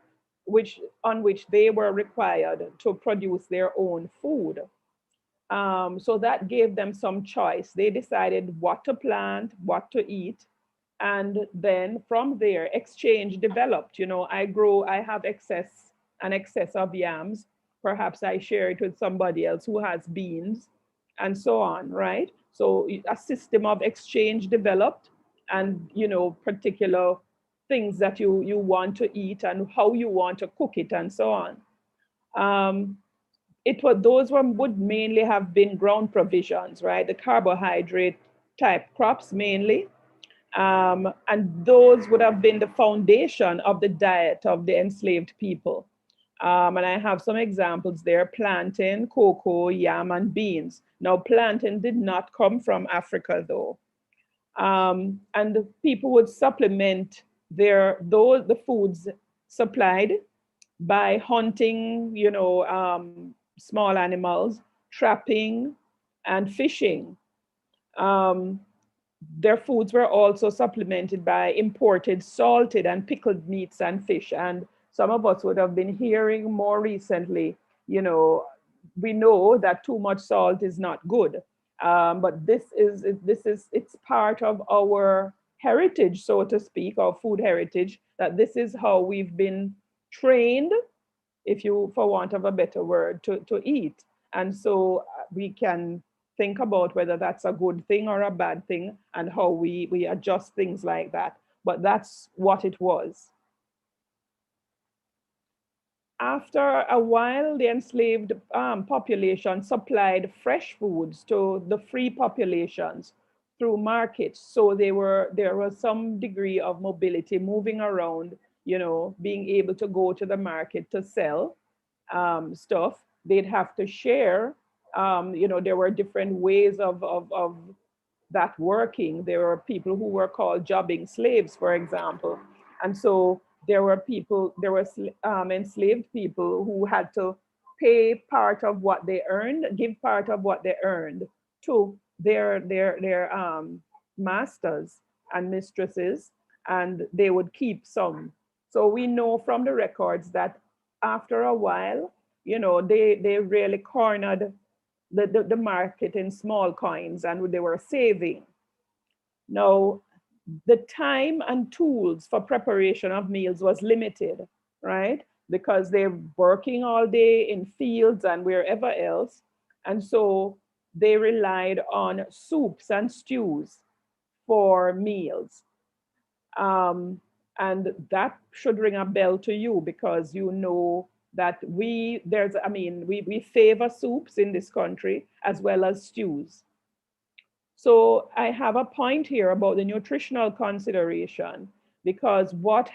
on which they were required to produce their own food. So that gave them some choice. They decided what to plant, what to eat. And then from there, exchange developed. I have an excess of yams. Perhaps I share it with somebody else who has beans and so on, right? So a system of exchange developed, and, particular things that you want to eat and how you want to cook it and so on. Those would mainly have been ground provisions, right? The carbohydrate type crops mainly. And those would have been the foundation of the diet of the enslaved people. And I have some examples there: plantain, cocoa, yam, and beans. Now, plantain did not come from Africa, though. And the people would supplement the foods supplied by hunting, small animals, trapping, and fishing. Their foods were also supplemented by imported salted and pickled meats and fish. And some of us would have been hearing more recently, we know that too much salt is not good. But it's part of our heritage, so to speak, our food heritage, that this is how we've been trained, for want of a better word, to eat. And so we can think about whether that's a good thing or a bad thing, and how we adjust things like that. But that's what it was. After a while, the enslaved population supplied fresh foods to the free populations through markets. So there was some degree of mobility, moving around, being able to go to the market to sell stuff. They'd have to share. There were different ways of that working. There were people who were called jobbing slaves, for example. And so there were enslaved people who had to pay part of what they earned, give part of what they earned to their masters and mistresses, and they would keep some. So we know from the records that after a while, you know, they really cornered the market in small coins, and they were saving. Now, the time and tools for preparation of meals was limited, right? Because they're working all day in fields and wherever else. And so they relied on soups and stews for meals. And that should ring a bell to you, because you know that we favor soups in this country as well as stews. So I have a point here about the nutritional consideration, because what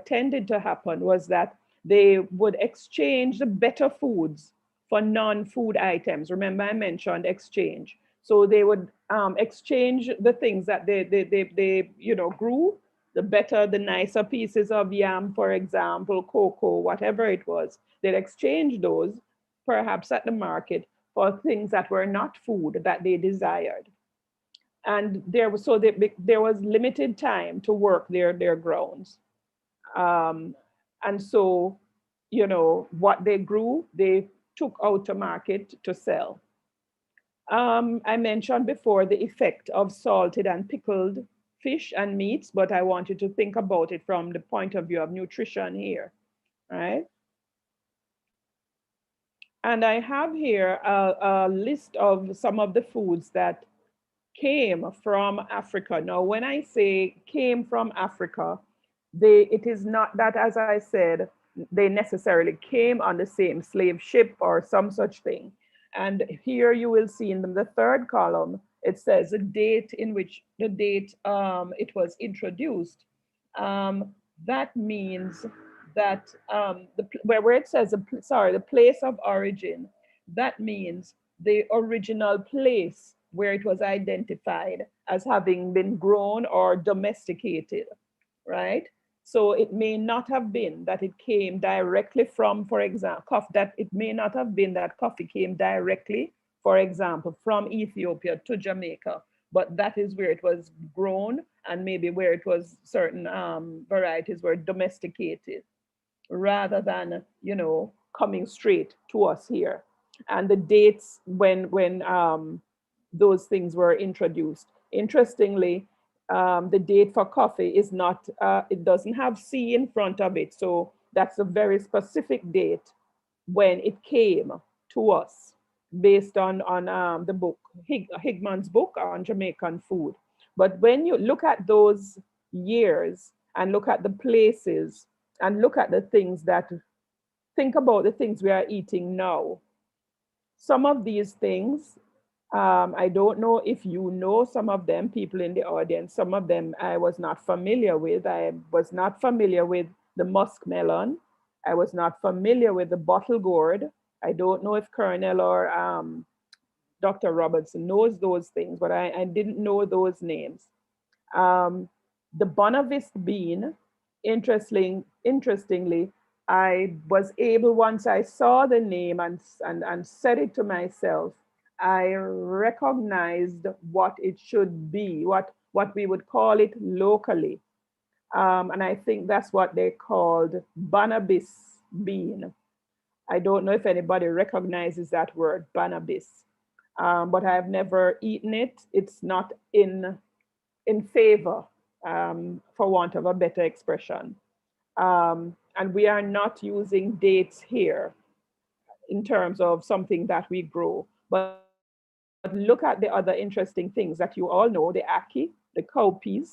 tended to happen was that they would exchange the better foods for non-food items. Remember, I mentioned exchange. So they would exchange the things that they grew, the better, the nicer pieces of yam, for example, cocoa, whatever it was. They'd exchange those, perhaps at the market, for things that were not food that they desired. And there was limited time to work their grounds. And so, what they grew, they took out to market to sell. I mentioned before the effect of salted and pickled fish and meats, but I want you to think about it from the point of view of nutrition here, right? And I have here a list of some of the foods that came from Africa. Now, when I say came from Africa, it is not that, as I said, they necessarily came on the same slave ship or some such thing. And here you will see in the third column, it says the date in which it was introduced. That means that where it says, the place of origin, that means the original place where it was identified as having been grown or domesticated, right? So it may not have been that it came directly from, for example, it may not have been that coffee came directly, for example, from Ethiopia to Jamaica, but that is where it was grown, and maybe where it was certain varieties were domesticated, rather than, coming straight to us here. And the dates when those things were introduced. Interestingly, the date for coffee is not, it doesn't have C in front of it. So that's a very specific date when it came to us, based on the book, Higman's book on Jamaican food. But when you look at those years and look at the places and look at the things think about the things we are eating now. Some of these things, I don't know if you know some of them, people in the audience. Some of them I was not familiar with. I was not familiar with the muskmelon. I was not familiar with the bottle gourd. I don't know if Colonel or Dr. Robertson knows those things, but I didn't know those names. The Bonavist bean, interestingly, I was able, once I saw the name and said it to myself, I recognized what it should be, what we would call it locally. And I think that's what they called Banabis bean. I don't know if anybody recognizes that word, Banabis, but I have never eaten it. It's not in favor, for want of a better expression. And we are not using dates here in terms of something that we grow. But look at the other interesting things that you all know, the ackee, the cowpeas,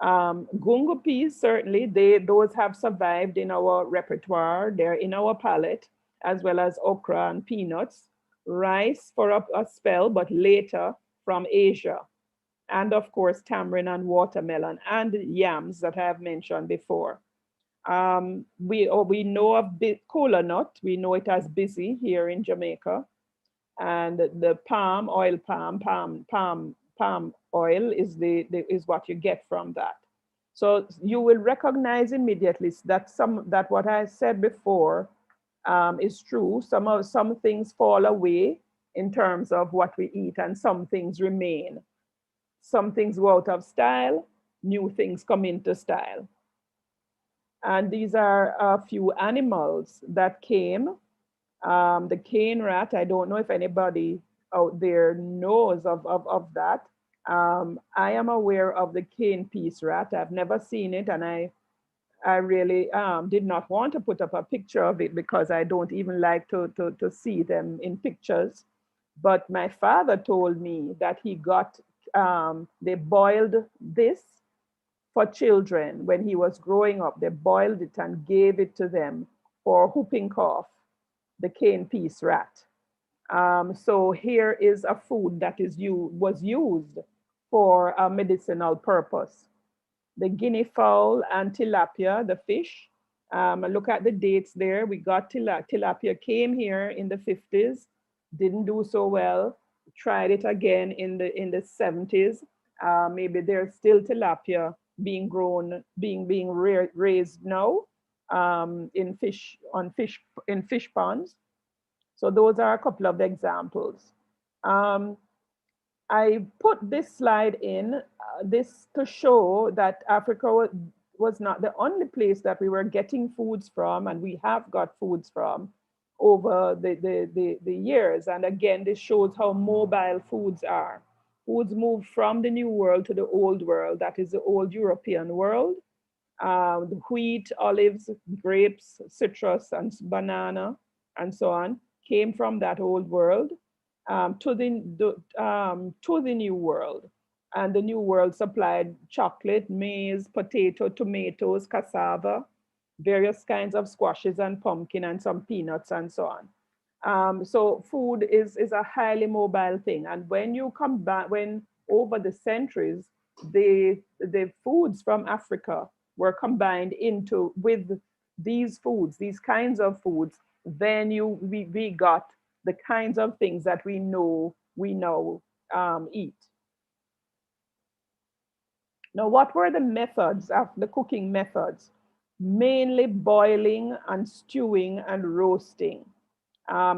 gungo peas, certainly, those have survived in our repertoire. They're in our palate, as well as okra and peanuts, rice for a spell, but later from Asia. And of course, tamarind and watermelon and yams that I have mentioned before. We know of kola nut. We know it as busy here in Jamaica. And the palm oil is what you get from that. So you will recognize immediately that what I said before is true. Some things fall away in terms of what we eat, and some things remain. Some things go out of style, new things come into style. And these are a few animals that came The cane rat, I don't know if anybody out there knows of that. I am aware of the cane piece rat. I've never seen it, and I really did not want to put up a picture of it because I don't even like to see them in pictures. But my father told me that he got, they boiled this for children when he was growing up. They boiled it and gave it to them for whooping cough, the cane piece rat. So here is a food that was used for a medicinal purpose. The guinea fowl and tilapia, the fish. Look at the dates there. We got tilapia came here in the 50s, didn't do so well. Tried it again in the 70s. Maybe there's still tilapia being grown, being raised now in fish ponds. So those are a couple of examples. I put this slide in this to show that Africa was not the only place that we were getting foods from, and we have got foods from over the years. And again, this shows how mobile foods are. Foods moved from the New World to the Old World, that is the old European world. The wheat, olives, grapes, citrus, and banana, and so on, came from that old world to the New World. And the New World supplied chocolate, maize, potato, tomatoes, cassava, various kinds of squashes and pumpkin, and some peanuts, and so on. So food is a highly mobile thing. And when you come back, when over the centuries, the foods from Africa were combined with these foods, these kinds of foods, then we got the kinds of things that we now eat. Now, what were the methods of the cooking methods? Mainly boiling and stewing and roasting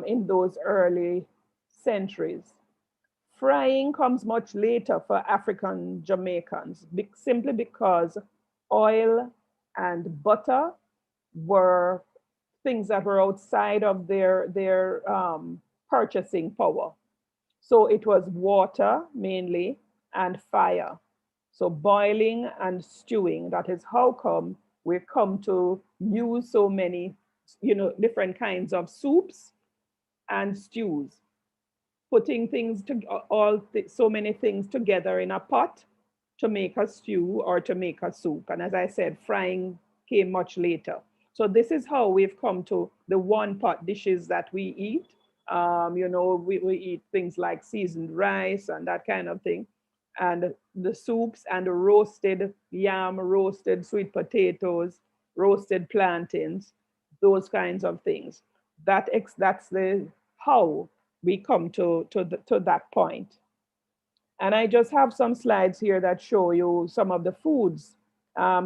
in those early centuries. Frying comes much later for African Jamaicans, simply because oil and butter were things that were outside of their purchasing power. So it was water mainly and fire. So boiling and stewing, that is how come we come to use so many, different kinds of soups and stews. Putting things so many things together in a pot to make a stew or to make a soup. And as I said, frying came much later. So this is how we've come to the one pot dishes that we eat. We eat things like seasoned rice and that kind of thing. And the soups and the roasted yam, roasted sweet potatoes, roasted plantains, those kinds of things. That's how we come to that point. And I just have some slides here that show you some of the foods.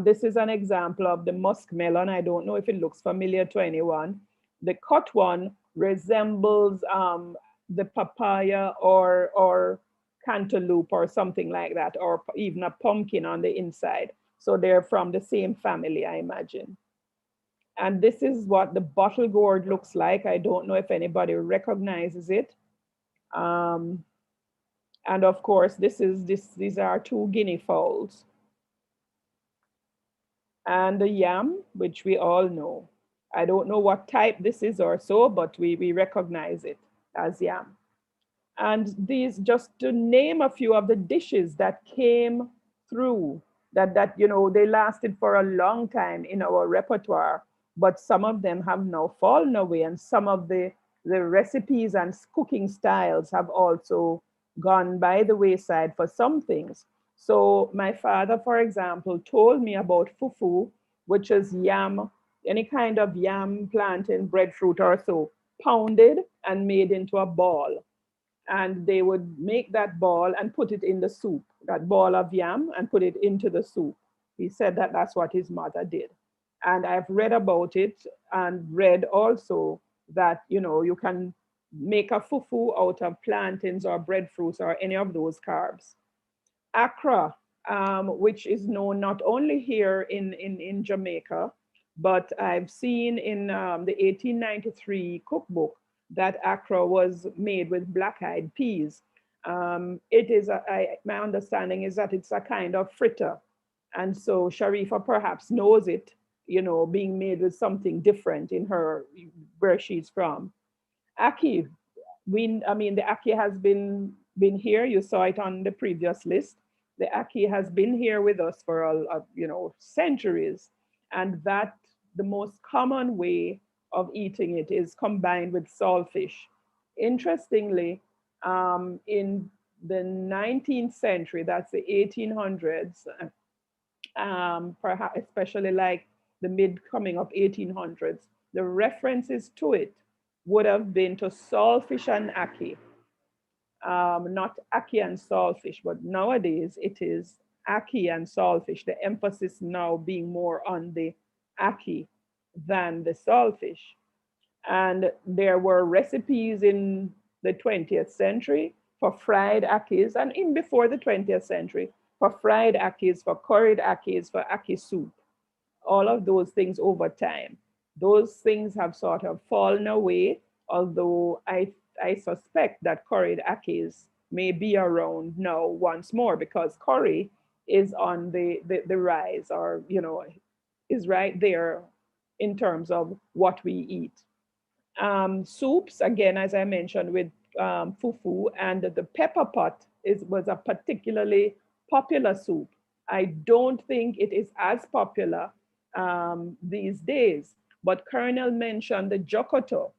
This is an example of the muskmelon. I don't know if it looks familiar to anyone. The cut one resembles the papaya or cantaloupe or something like that, or even a pumpkin on the inside. So they're from the same family, I imagine. And this is what the bottle gourd looks like. I don't know if anybody recognizes it. And of course, these are two guinea fowls. And the yam, which we all know. I don't know what type this is or so, but we recognize it as yam. And these, just to name a few of the dishes that came through, that they lasted for a long time in our repertoire, but some of them have now fallen away, and some of the recipes and cooking styles have also gone by the wayside for some things. So my father, for example, told me about fufu, which is yam, any kind of yam, plantain, breadfruit or so, pounded and made into a ball. And they would make that ball and put it in the soup, that ball of yam, and put it into the soup. He said that that's what his mother did. And I've read about it and read also that, you can make a fufu out of plantains or breadfruits or any of those carbs. Accra, which is known not only here in Jamaica, but I've seen in the 1893 cookbook that Accra was made with black-eyed peas. My understanding is that it's a kind of fritter. And so Sharifa perhaps knows it, being made with something different in where she's from. Ackee, the ackee has been here. You saw it on the previous list. The ackee has been here with us for centuries, and that the most common way of eating it is combined with saltfish. Interestingly, in the 19th century, that's the 1800s, perhaps especially like the mid coming of 1800s, the references to it would have been to saltfish and ackee, not ackee and saltfish, but nowadays it is ackee and saltfish, the emphasis now being more on the ackee than the saltfish. And there were recipes in the 20th century for fried akis, and in before the 20th century for fried akis, for curried akis, for ackee soup. All of those things over time. Those things have sort of fallen away, although I suspect that curried akis may be around now once more, because curry is on the rise, or is right there in terms of what we eat. Soups, again, as I mentioned, with fufu, and the pepper pot was a particularly popular soup. I don't think it is as popular these days, but Colonel mentioned the jokoto,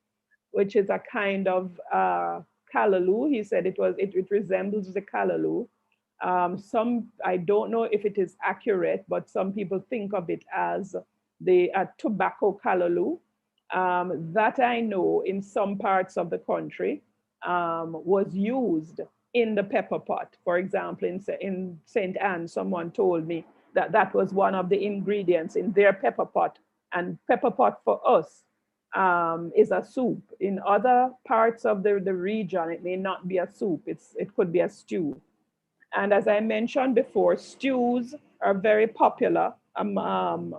which is a kind of callaloo. He said it resembles the callaloo. I don't know if it is accurate, but some people think of it as the tobacco callaloo. That I know in some parts of the country was used in the pepper pot. For example, in St. Anne, someone told me that was one of the ingredients in their pepper pot. And pepper pot for us is a soup. In other parts of the region, it may not be a soup. It could be a stew. And as I mentioned before, stews are very popular among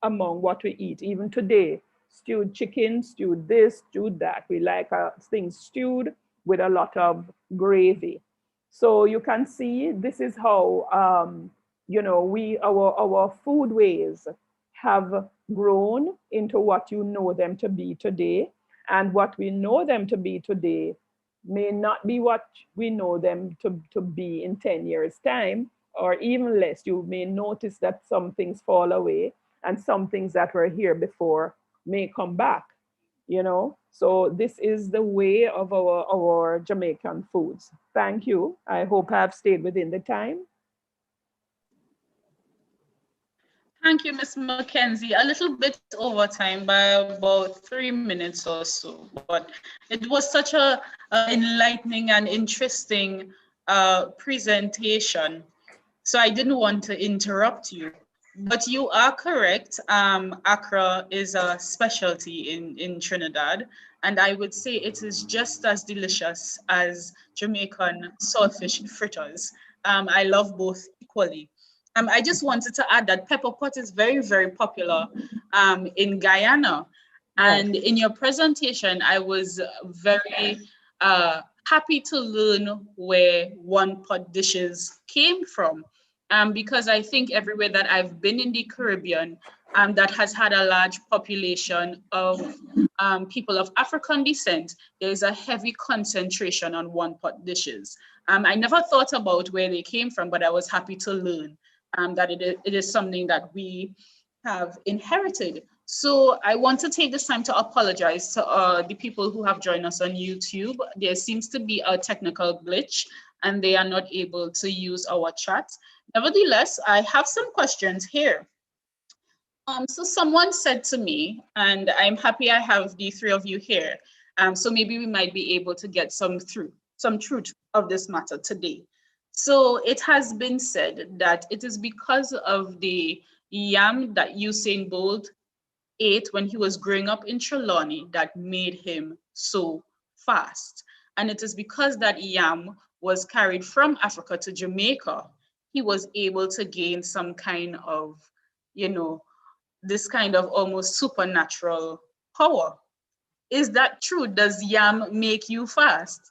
what we eat. Even today, stewed chicken, stewed this, stewed that. We like things stewed with a lot of gravy. So you can see this is how our food ways have grown into what you know them to be today. And what we know them to be today may not be what we know them to be in 10 years' time, or even less. You may notice that some things fall away and some things that were here before may come back, So this is the way of our Jamaican foods. Thank you. I hope I have stayed within the time. Thank you, Ms. McKenzie. A little bit over time by about 3 minutes or so, but it was such a enlightening and interesting presentation. So I didn't want to interrupt you, but you are correct. Accra is a specialty in Trinidad, and I would say it is just as delicious as Jamaican saltfish fritters. I love both equally. I just wanted to add that pepper pot is very, very popular in Guyana. And in your presentation, I was very happy to learn where one pot dishes came from. Because I think everywhere that I've been in the Caribbean that has had a large population of people of African descent, there's a heavy concentration on one pot dishes. I never thought about where they came from, but I was happy to learn that it is something that we have inherited. So I want to take this time to apologize to the people who have joined us on YouTube. There seems to be a technical glitch and they are not able to use our chat. Nevertheless, I have some questions here. So someone said to me, and I'm happy I have the three of you here, so maybe we might be able to get some truth of this matter today. So it has been said that it is because of the yam that Usain Bolt ate when he was growing up in Trelawney that made him so fast. And it is because that yam was carried from Africa to Jamaica, he was able to gain some kind of, this kind of almost supernatural power. Is that true? Does yam make you fast?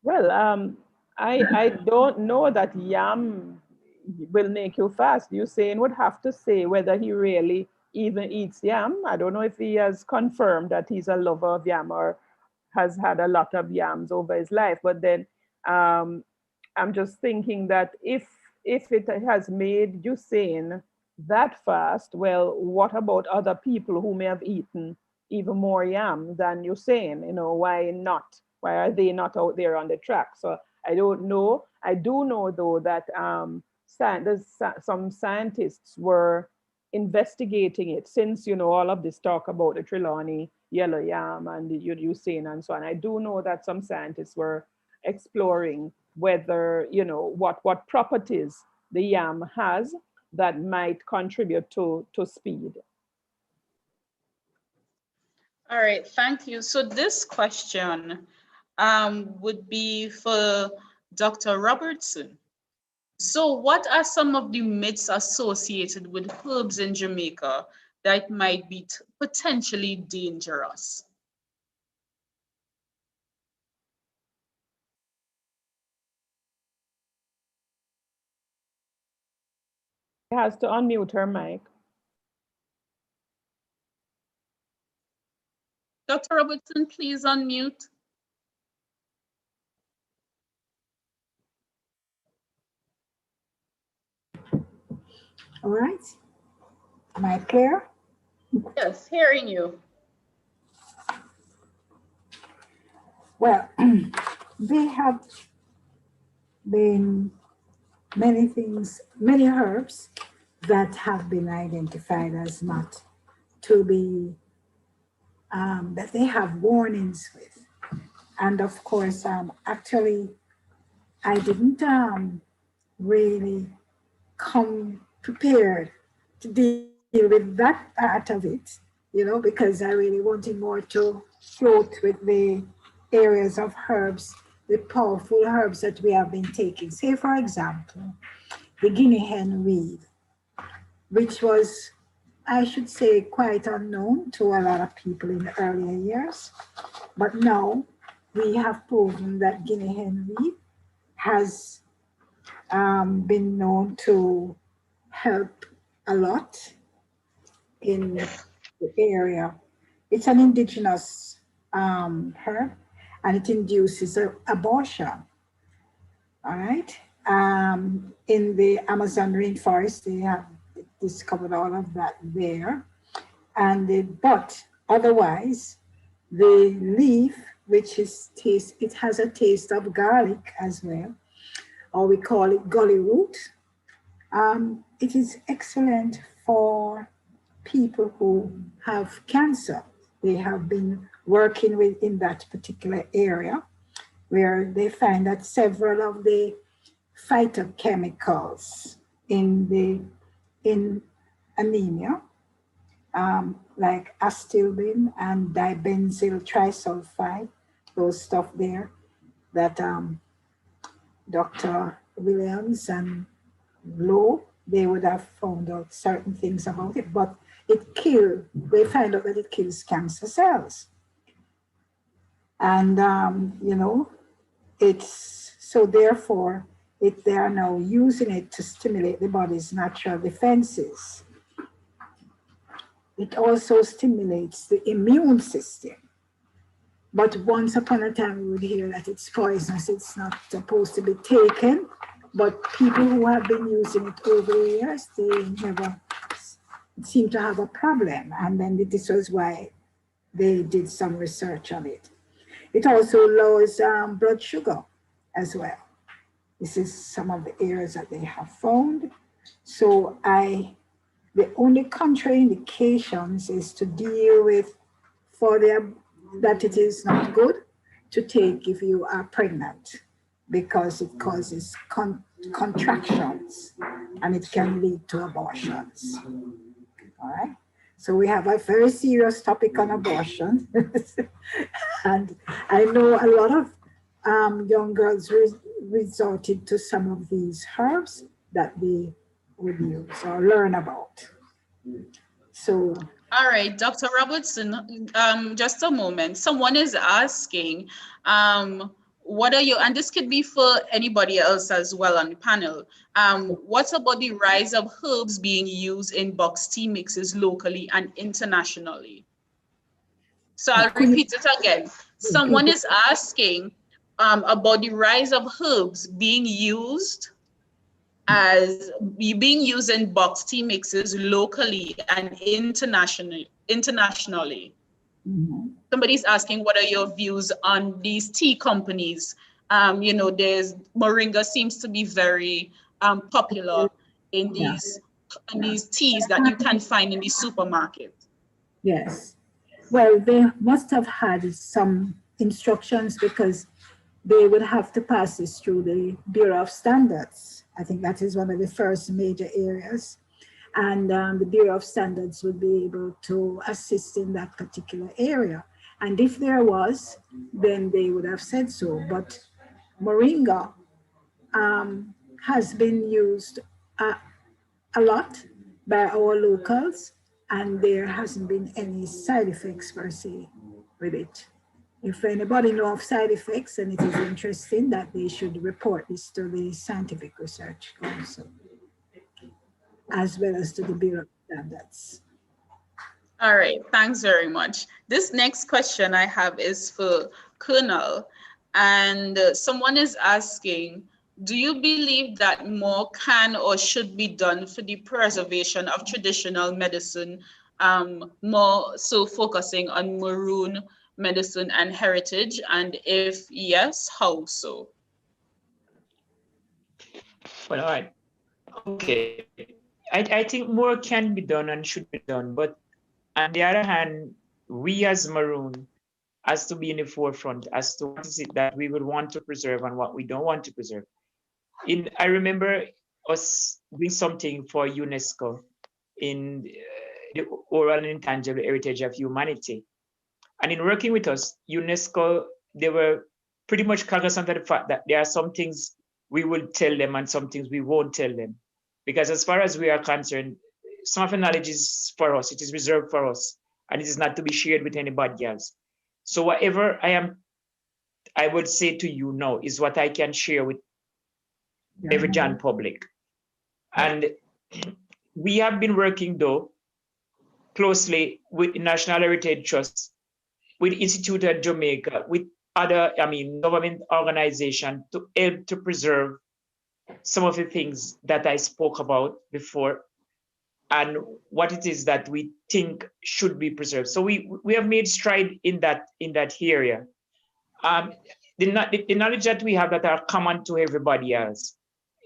Well, I don't know that yam will make you fast. Usain would have to say whether he really even eats yam. I don't know if he has confirmed that he's a lover of yam or has had a lot of yams over his life. But then um, I'm just thinking that if it has made Usain that fast, well, what about other people who may have eaten even more yam than Usain? You know, why not? Why are they not out there on the track? So I don't know. I do know though that some scientists were investigating it since all of this talk about the Trelawney yellow yam and the Usain and so on. I do know that some scientists were exploring whether what properties the yam has that might contribute to speed. All right, thank you. So this question would be for Dr. Robertson. So what are some of the myths associated with herbs in Jamaica that might be potentially dangerous? She has to unmute her mic. Dr. Robertson, please unmute. All right. Am I clear? Yes, hearing you. Well, there have been many things, many herbs that have been identified as not to be, that they have warnings with. And of course, actually, I didn't really come prepared to deal with that part of it, because I really wanted more to float with the areas of herbs, the powerful herbs that we have been taking. Say, for example, the guinea hen weed, which was, I should say, quite unknown to a lot of people in the earlier years. But now we have proven that guinea hen weed has been known to help a lot in the area. It's an indigenous herb, and it induces abortion. All right. In the Amazon rainforest, they have discovered all of that there. But otherwise, the leaf, which is it has a taste of garlic as well, or we call it gully root. It is excellent for people who have cancer. They have been working in that particular area where they find that several of the phytochemicals in anemia, like astilbin and dibenzyl trisulfide, those stuff there that Dr. Williams and Low, they would have found out certain things about it, but they find out that it kills cancer cells. And, so therefore, they are now using it to stimulate the body's natural defenses. It also stimulates the immune system. But once upon a time, we would hear that it's poisonous, it's not supposed to be taken. But people who have been using it over the years, they never seem to have a problem. And then this was why they did some research on it. It also lowers blood sugar as well. This is some of the areas that they have found. So the only contraindications is to deal with that it is not good to take if you are pregnant, because it causes contractions and it can lead to abortions. All right. So we have a very serious topic on abortion. And I know a lot of young girls resorted to some of these herbs that they would use or learn about. So, all right, Dr. Robertson, just a moment. Someone is asking, what are your, and this could be for anybody else as well on the panel, what about the rise of herbs being used in box tea mixes locally and internationally? So I'll could you repeat it again. repeat Someone it? is asking about the rise of herbs being used in box tea mixes locally and internationally. Mhm. Somebody's asking, what are your views on these tea companies? There's Moringa seems to be very popular in Yeah, these teas that you can find in the supermarket. yes. Well, they must have had some instructions because they would have to pass this through the Bureau of Standards. I think that is one of the first major areas. And the Bureau of Standards would be able to assist in that particular area. And if there was, then they would have said so. But Moringa has been used a lot by our locals, and there hasn't been any side effects per se with it. If anybody know of side effects and it is interesting, that they should report this to the Scientific Research Council, as well as to the Bureau of Standards. All right, thanks very much. This next question I have is for Colonel, and someone is asking, do you believe that more can or should be done for the preservation of traditional medicine, more so focusing on maroon medicine and heritage? And if yes, how so? Well, all right. Okay. I think more can be done and should be done. But on the other hand, we as Maroon has to be in the forefront as to what is it that we would want to preserve and what we don't want to preserve. I remember us doing something for UNESCO in the oral and intangible heritage of humanity. And in working with us, UNESCO, they were pretty much cognizant of the fact that there are some things we will tell them and some things we won't tell them. Because as far as we are concerned, some of the knowledge is for us, it is reserved for us, and it is not to be shared with anybody else. So whatever I would say to you now is what I can share with every John public. And we have been working though closely with the National Heritage Trust, with Institute of Jamaica, with other, government organizations to help to preserve some of the things that I spoke about before and what it is that we think should be preserved. So we have made stride in that area. The knowledge that we have that are common to everybody else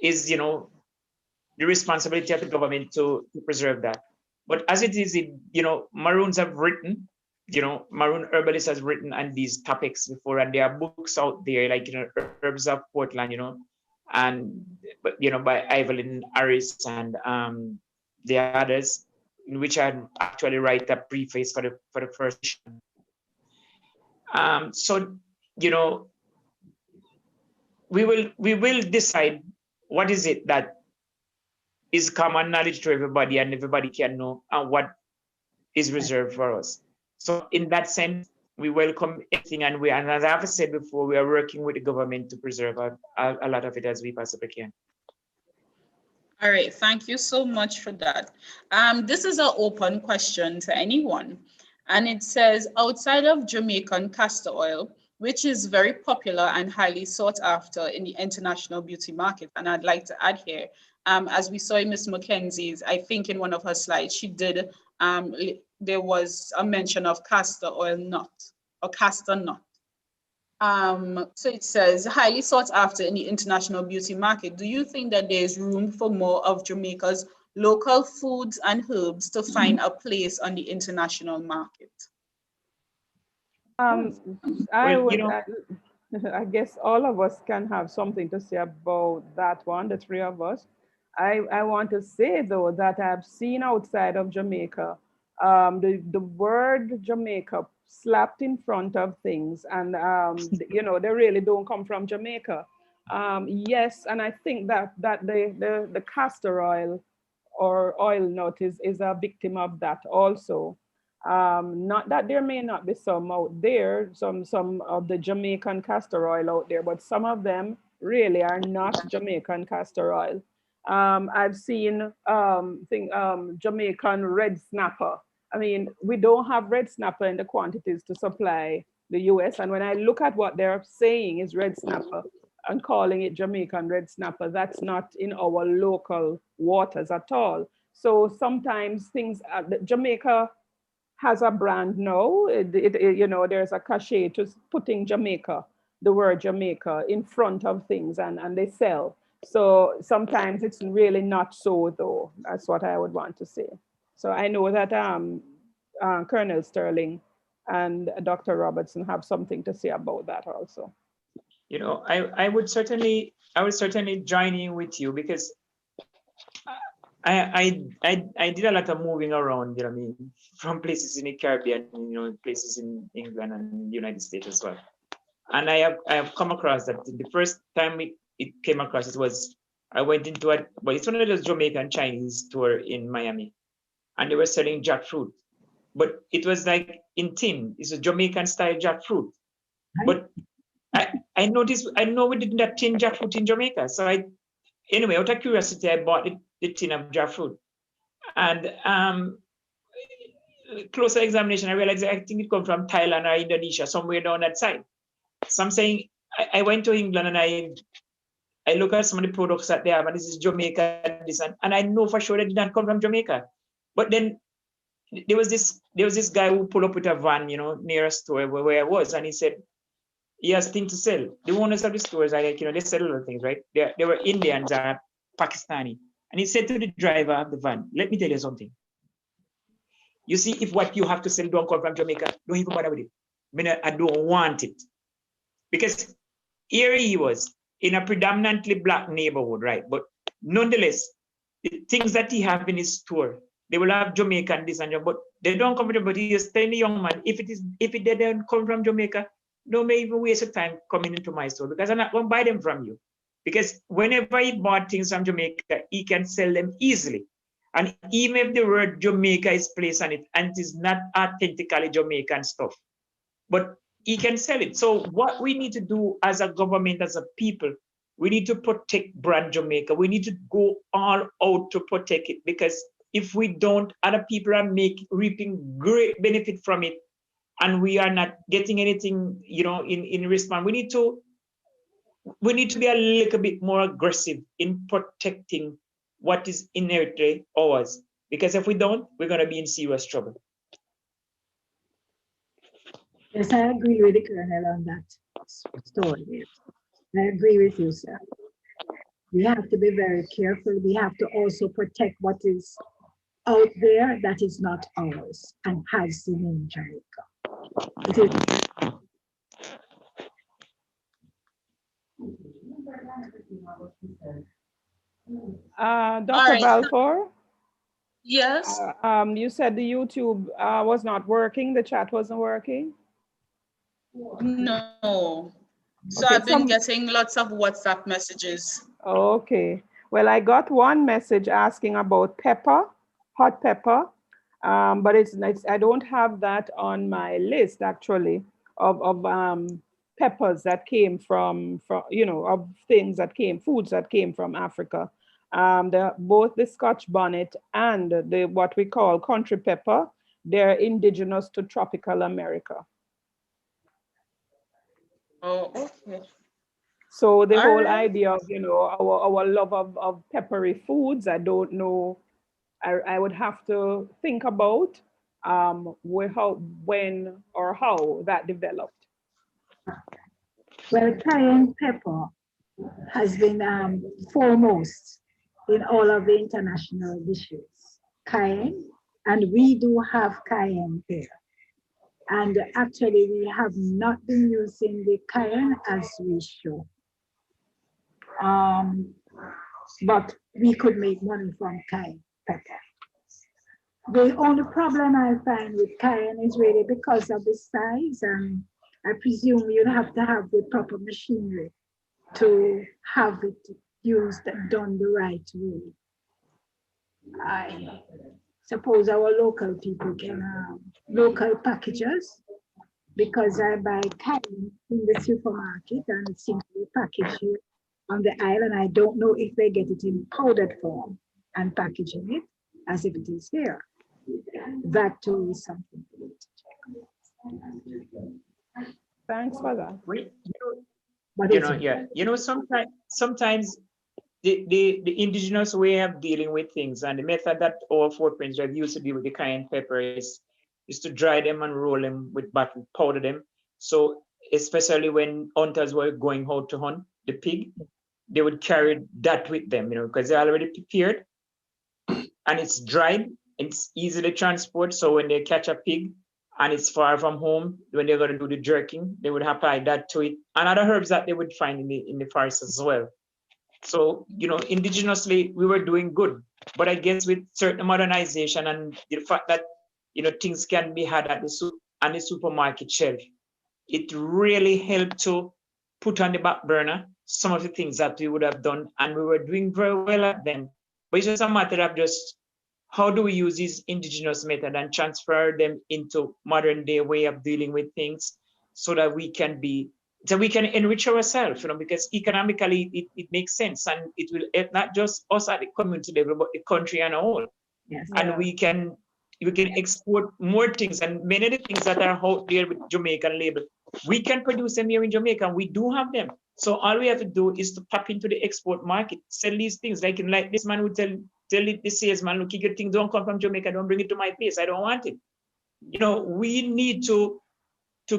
is, the responsibility of the government to preserve that. But as it is, Maroons have written, Maroon Herbalist has written on these topics before, and there are books out there like, Herbs of Portland, and, by Evelyn Harris and the others, in which I actually write a preface for the first edition. So, we will decide what is it that is common knowledge to everybody and everybody can know, and what is reserved for us. So in that sense, we welcome everything, and as I've said before, we are working with the government to preserve a lot of it as we possibly can. All right, thank you so much for that. This is an open question to anyone, and it says, outside of Jamaican castor oil, which is very popular and highly sought after in the international beauty market, and I'd like to add here, as we saw in Ms. McKenzie's, I think in one of her slides, she did, there was a mention of castor oil nut or castor nut. So it says, highly sought after in the international beauty market. Do you think that there's room for more of Jamaica's local foods and herbs to find a place on the international market? I guess all of us can have something to say about that one, the three of us. I want to say though that I've seen outside of Jamaica, the word Jamaica slapped in front of things, and they really don't come from Jamaica. Yes, and I think that the castor oil or oil nut is a victim of that also. Not that there may not be some out there, some of the Jamaican castor oil out there, but some of them really are not Jamaican castor oil. I've seen Jamaican red snapper. I mean, we don't have red snapper in the quantities to supply the US. And when I look at what they're saying is red snapper and calling it Jamaican red snapper, that's not in our local waters at all. So sometimes things, Jamaica has a brand now. You know, there's a cachet to putting Jamaica, the word Jamaica, in front of things, and they sell. So sometimes it's really not so, though. That's what I would want to say. So I know that Colonel Sterling and Dr. Robertson have something to say about that also. You know, I would certainly join in with you, because I did a lot of moving around, you know, I mean, from places in the Caribbean, you know, places in England and the United States as well. And I have come across that the first time it came across, it was, I went into it's one of those Jamaican Chinese store in Miami, and they were selling jackfruit, but it was like in tin. It's a Jamaican style jackfruit. But I noticed, I know we didn't have tin jackfruit in Jamaica. So anyway, out of curiosity, I bought the tin of jackfruit. And closer examination, I realized I think it comes from Thailand or Indonesia, somewhere down that side. So I'm saying, I went to England and I look at some of the products that they have, and this is Jamaica, and I know for sure they did not come from Jamaica. But then there was this guy who pulled up with a van, you know, near a store where I was, and he said he has things to sell. The owners of the stores are like, you know, they sell a lot of things, right? They were Indians or Pakistani. And he said to the driver of the van, let me tell you something. You see, if what you have to sell don't come from Jamaica, don't even bother with it. I mean, I don't want it. Because here he was in a predominantly Black neighborhood, right? But nonetheless, the things that he have in his store, they will have Jamaican this and that, but they don't come from Jamaica. But he is telling the young man, if it they don't come from Jamaica, don't even waste your time coming into my store, because I'm not going to buy them from you. Because whenever he bought things from Jamaica, he can sell them easily. And even if the word Jamaica is placed on it, and it is not authentically Jamaican stuff, but he can sell it. So what we need to do as a government, as a people, we need to protect brand Jamaica. We need to go all out to protect it, because if we don't, other people are reaping great benefit from it, and we are not getting anything, you know, in response. We need to be a little bit more aggressive in protecting what is inherently ours, because if we don't, we're going to be in serious trouble. Yes, I agree with the Colonel on that story. I agree with you, sir. We have to be very careful. We have to also protect what is out there that is not ours and has the name Jamaica. Dr. Balfour? Yes. You said the YouTube was not working, the chat wasn't working? No. So Okay, I've been getting lots of WhatsApp messages. Okay. Well, I got one message asking about pepper, hot pepper, but I don't have that on my list actually of peppers that came from you know, of foods that came from Africa. Both the Scotch bonnet and the what we call country pepper, they're indigenous to tropical America. Oh, okay. So the whole idea of, you know, our love of peppery foods, I don't know, I would have to think about when or how that developed. Well, cayenne pepper has been foremost in all of the international dishes. Cayenne, and we do have cayenne here. And actually, we have not been using the cayenne as we should. But we could make money from cayenne pepper. The only problem I find with cayenne is really because of the size, and I presume you'd have to have the proper machinery to have it used and done the right way. I suppose our local people can local packages, because I buy cayenne in the supermarket and it seems to be packaged here on the island. I don't know if they get it in powdered form and packaging it as if it is here. That too is something to check. Thanks for that. Sometimes the indigenous way of dealing with things and the method that our footprints have used to deal with the cayenne pepper is to dry them and roll them with butter, powder them. So especially when hunters were going out to hunt the pig, they would carry that with them, because they're already prepared and it's dried, it's easily transport. So when they catch a pig and it's far from home, when they're going to do the jerking, they would apply that to it and other herbs that they would find in the forest as well. So, indigenously, we were doing good. But I guess with certain modernization and the fact that, things can be had at the supermarket shelf, it really helped to put on the back burner some of the things that we would have done. And we were doing very well at them. But it's just a matter of just how do we use these indigenous methods and transfer them into modern day way of dealing with things so that we can enrich ourselves, because economically it makes sense and it will help not just us at the community level, but the country and all. Yes. And we can export more things, and many of the things that are out there with Jamaican label, we can produce them here in Jamaica, and we do have them. So all we have to do is to tap into the export market, sell these things. Like this man would tell the salesman, look, your things don't come from Jamaica, don't bring it to my place, I don't want it. We need to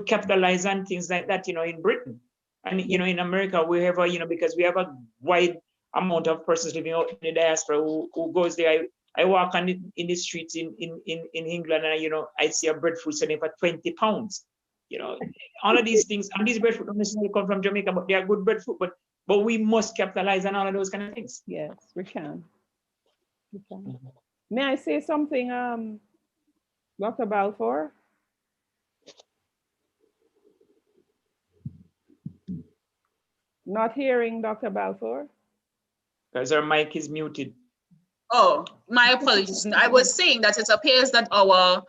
capitalize on things like that, in Britain and, in America, wherever, because we have a wide amount of persons living out in the diaspora who goes there. I walk in the streets in England and, I see a breadfruit selling for 20 pounds. All of these things, and these breadfruit don't necessarily come from Jamaica, but they are good breadfruit, but we must capitalize on all of those kind of things. Yes, we can. Mm-hmm. May I say something, Dr. Balfour? Not hearing Dr. Balfour. Because our mic is muted. Oh, my apologies. I was saying that it appears that our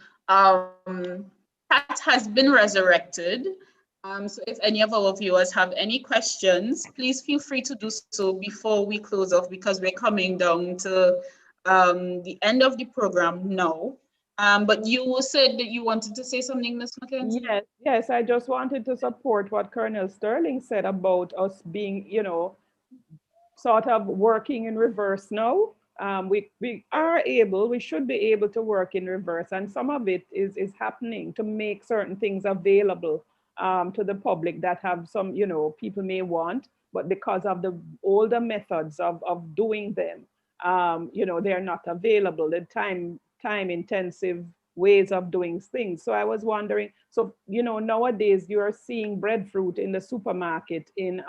cat has been resurrected. So if any of our viewers have any questions, please feel free to do so before we close off, because we're coming down to the end of the program now. But you said that you wanted to say something, Ms. McKenzie? Yes, I just wanted to support what Colonel Sterling said about us being, sort of working in reverse now. We should be able to work in reverse, and some of it is happening to make certain things available to the public that have some, people may want, but because of the older methods of doing them, they're not available. The time intensive ways of doing things. So I was wondering, so, nowadays you are seeing breadfruit in the supermarket in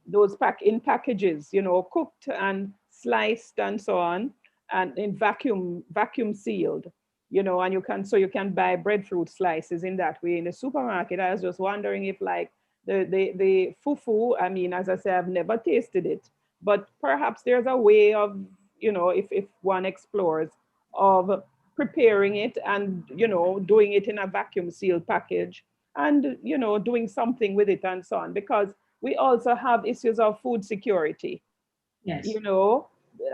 those packages, cooked and sliced and so on, and in vacuum sealed, and you can buy breadfruit slices in that way in the supermarket. I was just wondering if, like, the fufu, I mean, as I say, I've never tasted it, but perhaps there's a way of, if one explores, of preparing it and, doing it in a vacuum sealed package and, doing something with it and so on, because we also have issues of food security. Yes.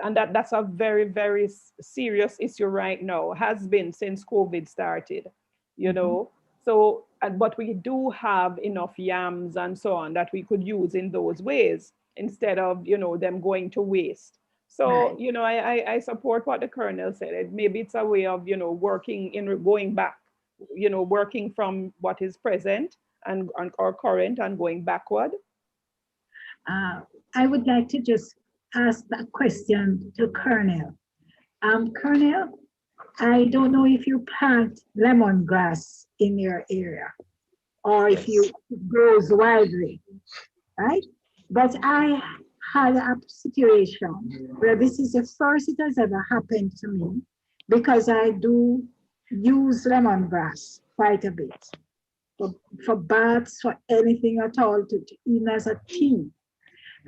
And that's a very, very serious issue right now, has been since COVID started, So, but we do have enough yams and so on that we could use in those ways instead of, them going to waste. So, right. I support what the Colonel said. Maybe it's a way of, going back, working from what is present and or current and going backward. I would like to just ask that question to Colonel. Colonel, I don't know if you plant lemongrass in your area or if you grows widely, right? But I had a situation where this is the first it has ever happened to me, because I do use lemongrass quite a bit for baths, for anything at all, even as a tea.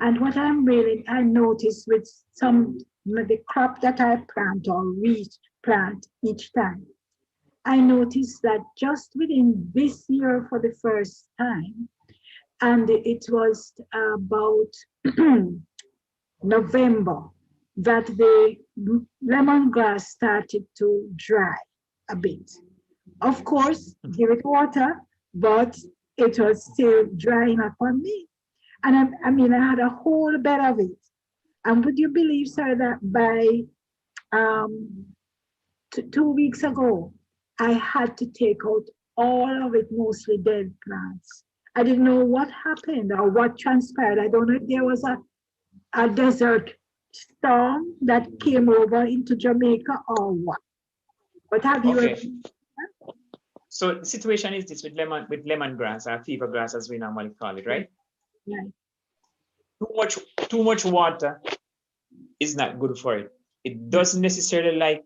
And what I noticed with some the crop that I plant or replant each time, I noticed that just within this year for the first time, and it was about November, that the lemongrass started to dry a bit. Of course, give it water, but it was still drying up on me. And I mean, I had a whole bed of it. And would you believe, sir, that by 2 weeks ago, I had to take out all of it, mostly dead plants. I didn't know what happened or what transpired. I don't know if there was a desert storm that came over into Jamaica or what. But have you Okay. So the situation is this with lemongrass or fever grass, as we normally call it, right? Right. Too much water is not good for it. It doesn't necessarily like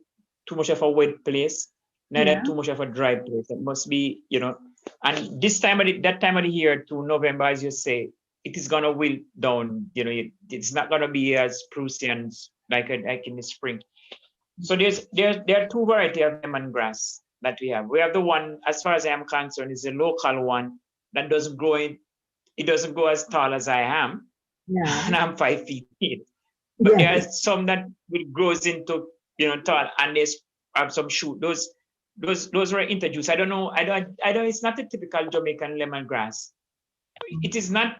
too much of a wet place, neither too much of a dry place. It must be, and that time of the year to November, as you say, it is gonna wilt down. It's not gonna be as Prussian like in the spring. So there are two varieties of lemongrass that we have. We have the one, as far as I am concerned, is a local one that doesn't grow it doesn't go as tall as I am. Yeah. And I'm 5 feet. But Yeah. there's some that it grows into tall, and there's some shoot. Those were introduced. I don't know. It's not a typical Jamaican lemongrass. It is not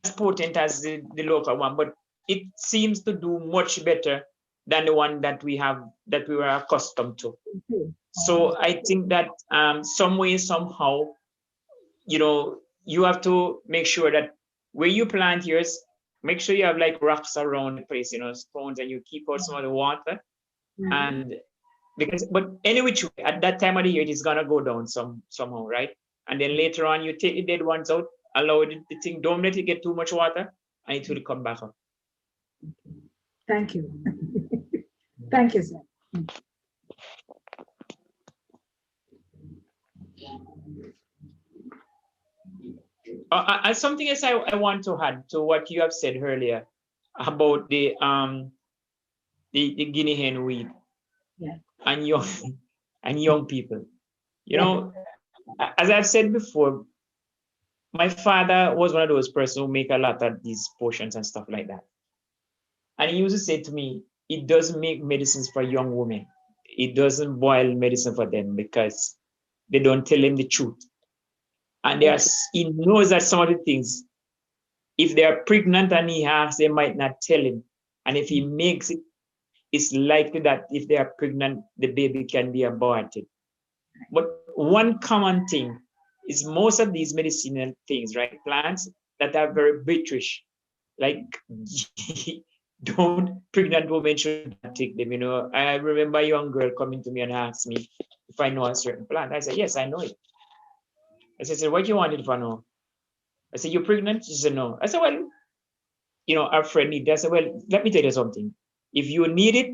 as potent as the local one, but it seems to do much better than the one that we were accustomed to. So I think that some way, somehow, you have to make sure that where you plant yours, make sure you have like rocks around the place, stones, and you keep out some of the water. And but anyway, at that time of the year, it is gonna go down somehow, right? And then later on, you take the dead ones out, allow the thing, don't let it get too much water, and it will come back up. Thank you. Thank you, sir. Something else I want to add to what you have said earlier about the guinea hen weed and young people. As I've said before, my father was one of those persons who make a lot of these potions and stuff like that. And he used to say to me, it doesn't make medicines for young women. It doesn't boil medicine for them because they don't tell him the truth. And he knows that some of the things, if they're pregnant and he asks, they might not tell him. And if he makes it, it's likely that if they are pregnant, the baby can be aborted. But one common thing is most of these medicinal things, right? Plants that are very biterish, like pregnant women should not take them. I remember a young girl coming to me and asked me if I know a certain plant. I said, yes, I know it. I said, what do you want it for now? I said, you're pregnant? She said, no. I said, well, our friend needs it. I said, well, let me tell you something. If you need it,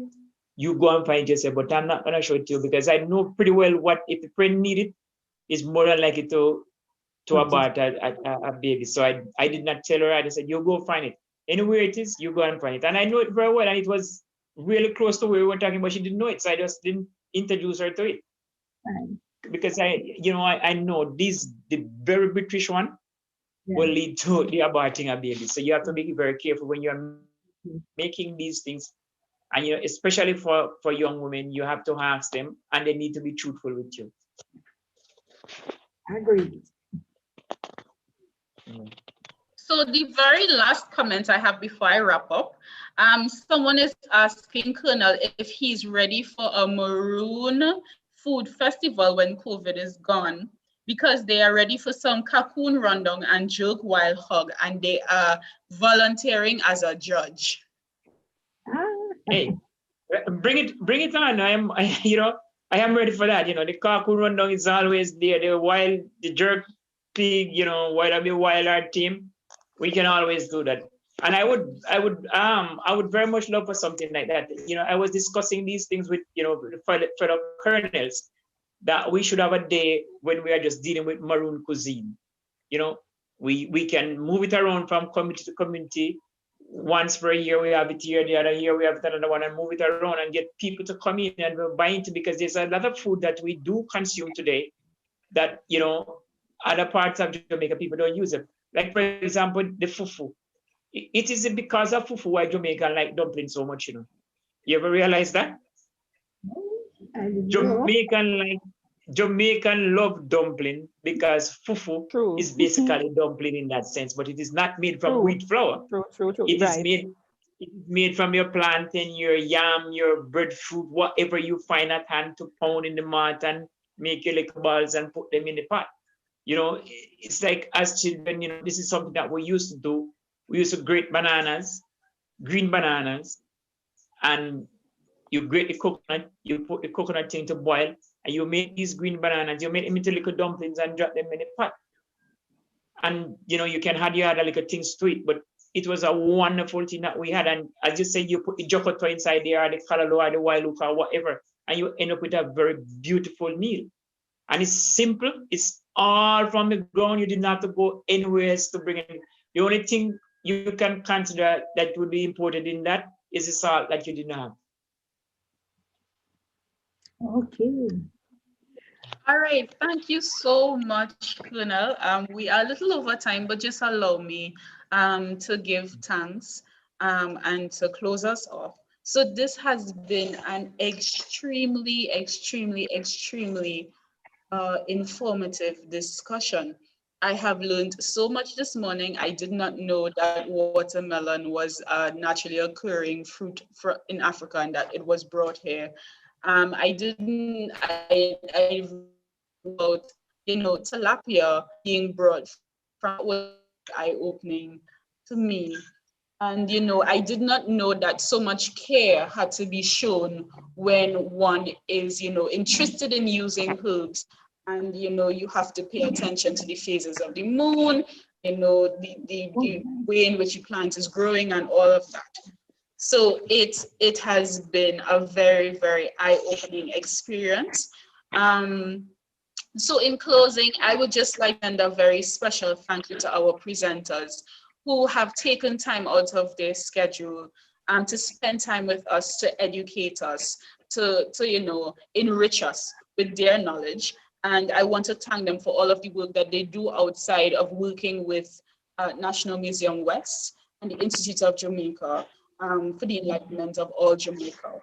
you go and find it yourself, but I'm not going to show it to you because I know pretty well what, if the friend need it, is more than likely to abort a baby. So I did not tell her. I just said, you go find it. Anywhere it is, you go and find it. And I know it very well. And it was really close to where we were talking, but she didn't know it. So I just didn't introduce her to it. Because I know the very British one will lead to the aborting a baby. So you have to be very careful when you're making these things. And especially for young women, you have to ask them, and they need to be truthful with you. Agreed. So the very last comment I have before I wrap up, someone is asking Colonel if he's ready for a maroon food festival when COVID is gone, because they are ready for some cocoon rundown and joke while hug, and they are volunteering as a judge. Hey, bring it on. I am ready for that. The cocoon rundown is always there. The jerk pig, wild art team, we can always do that. And I would very much love for something like that. I was discussing these things with, the fellow colonels, that we should have a day when we are just dealing with maroon cuisine. We can move it around from community to community. once per year we have it here, the other year we have another one, and move it around and get people to come in and we'll buy into, because there's a lot of food that we do consume today that, you know, other parts of Jamaica people don't use it. Like for example, the fufu. It is because of fufu why Jamaican like dumplings so much, you know. You ever realize that? Jamaican love dumpling because fufu is basically dumpling in that sense, but it is not made from wheat flour. It is made from your plantain, your yam, your breadfruit, whatever you find at hand, to pound in the malt and make your little balls and put them in the pot. You know, it's like as children, you know, this is something that we used to do. We used to grate bananas, green bananas, and you grate the coconut, you put the coconut thing to boil, and you make these green bananas, you make them into little dumplings and drop them in the pot. And, you know, you can add your other little things to it, but it was a wonderful thing that we had. And as you say, you put the jokoto inside there, or the kalalo, or the wailuka, or whatever, and you end up with a very beautiful meal. And it's simple. It's all from the ground. You didn't have to go anywhere else to bring it. The only thing you can consider that would be imported in that is the salt that you didn't have. Okay. All right, thank you so much, Colonel. We are a little over time, but just allow me to give thanks and to close us off. So this has been an extremely, extremely, extremely informative discussion. I have learned so much this morning. I did not know that watermelon was a naturally occurring fruit in Africa and that it was brought here. I about, you know, tilapia being brought from, was eye-opening to me. And, you know, I did not know that so much care had to be shown when one is, you know, interested in using herbs. And, you know, you have to pay attention to the phases of the moon, you know, the way in which the plant is growing and all of that. So it has been a very, very eye-opening experience. So in closing, I would just like to send a very special thank you to our presenters who have taken time out of their schedule to spend time with us, to educate us, to you know, enrich us with their knowledge. And I want to thank them for all of the work that they do outside of working with National Museum West and the Institute of Jamaica for the enlightenment of all Jamaica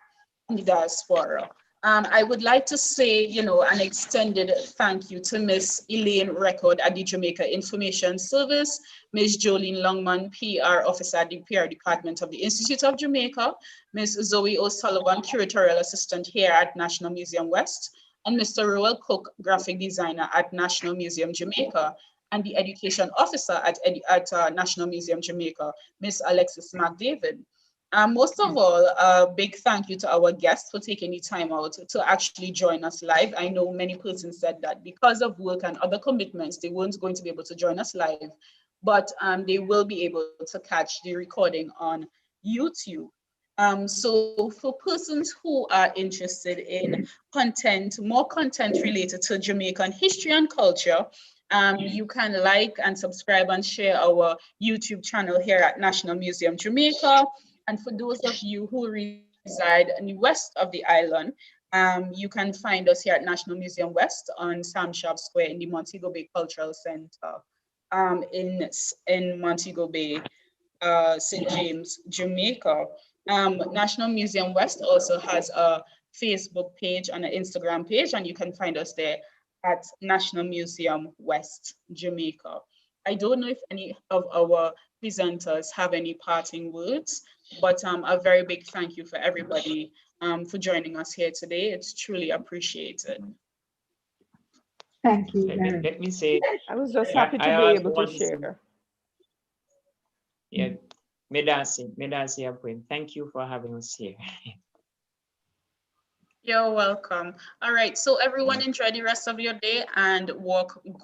and the diaspora. I would like to say, you know, an extended thank you to Ms. Elaine Record at the Jamaica Information Service, Ms. Jolene Longman, PR Officer at the PR Department of the Institute of Jamaica, Ms. Zoe O'Sullivan, Curatorial Assistant here at National Museum West, and Mr. Roel Cook, Graphic Designer at National Museum Jamaica, and the Education Officer at National Museum Jamaica, Ms. Alexis McDavid. Most of all, a big thank you to our guests for taking the time out to actually join us live. I know many persons said that because of work and other commitments, they weren't going to be able to join us live, but they will be able to catch the recording on YouTube. So for persons who are interested in content, more content related to Jamaican history and culture, you can like and subscribe and share our YouTube channel here at National Museum Jamaica. And for those of you who reside in the west of the island, you can find us here at National Museum West on Sam Sharp Square in the Montego Bay Cultural Center in Montego Bay, St. James, Jamaica. National Museum West also has a Facebook page and an Instagram page, and you can find us there at National Museum West, Jamaica. I don't know if any of our presenters have any parting words, but a very big thank you for everybody for joining us here today. It's truly appreciated. Thank you. Let me say, I was just happy to be able to share. Yeah, Medasi, thank you for having us here. You're welcome. All right, so everyone enjoy the rest of your day and walk good.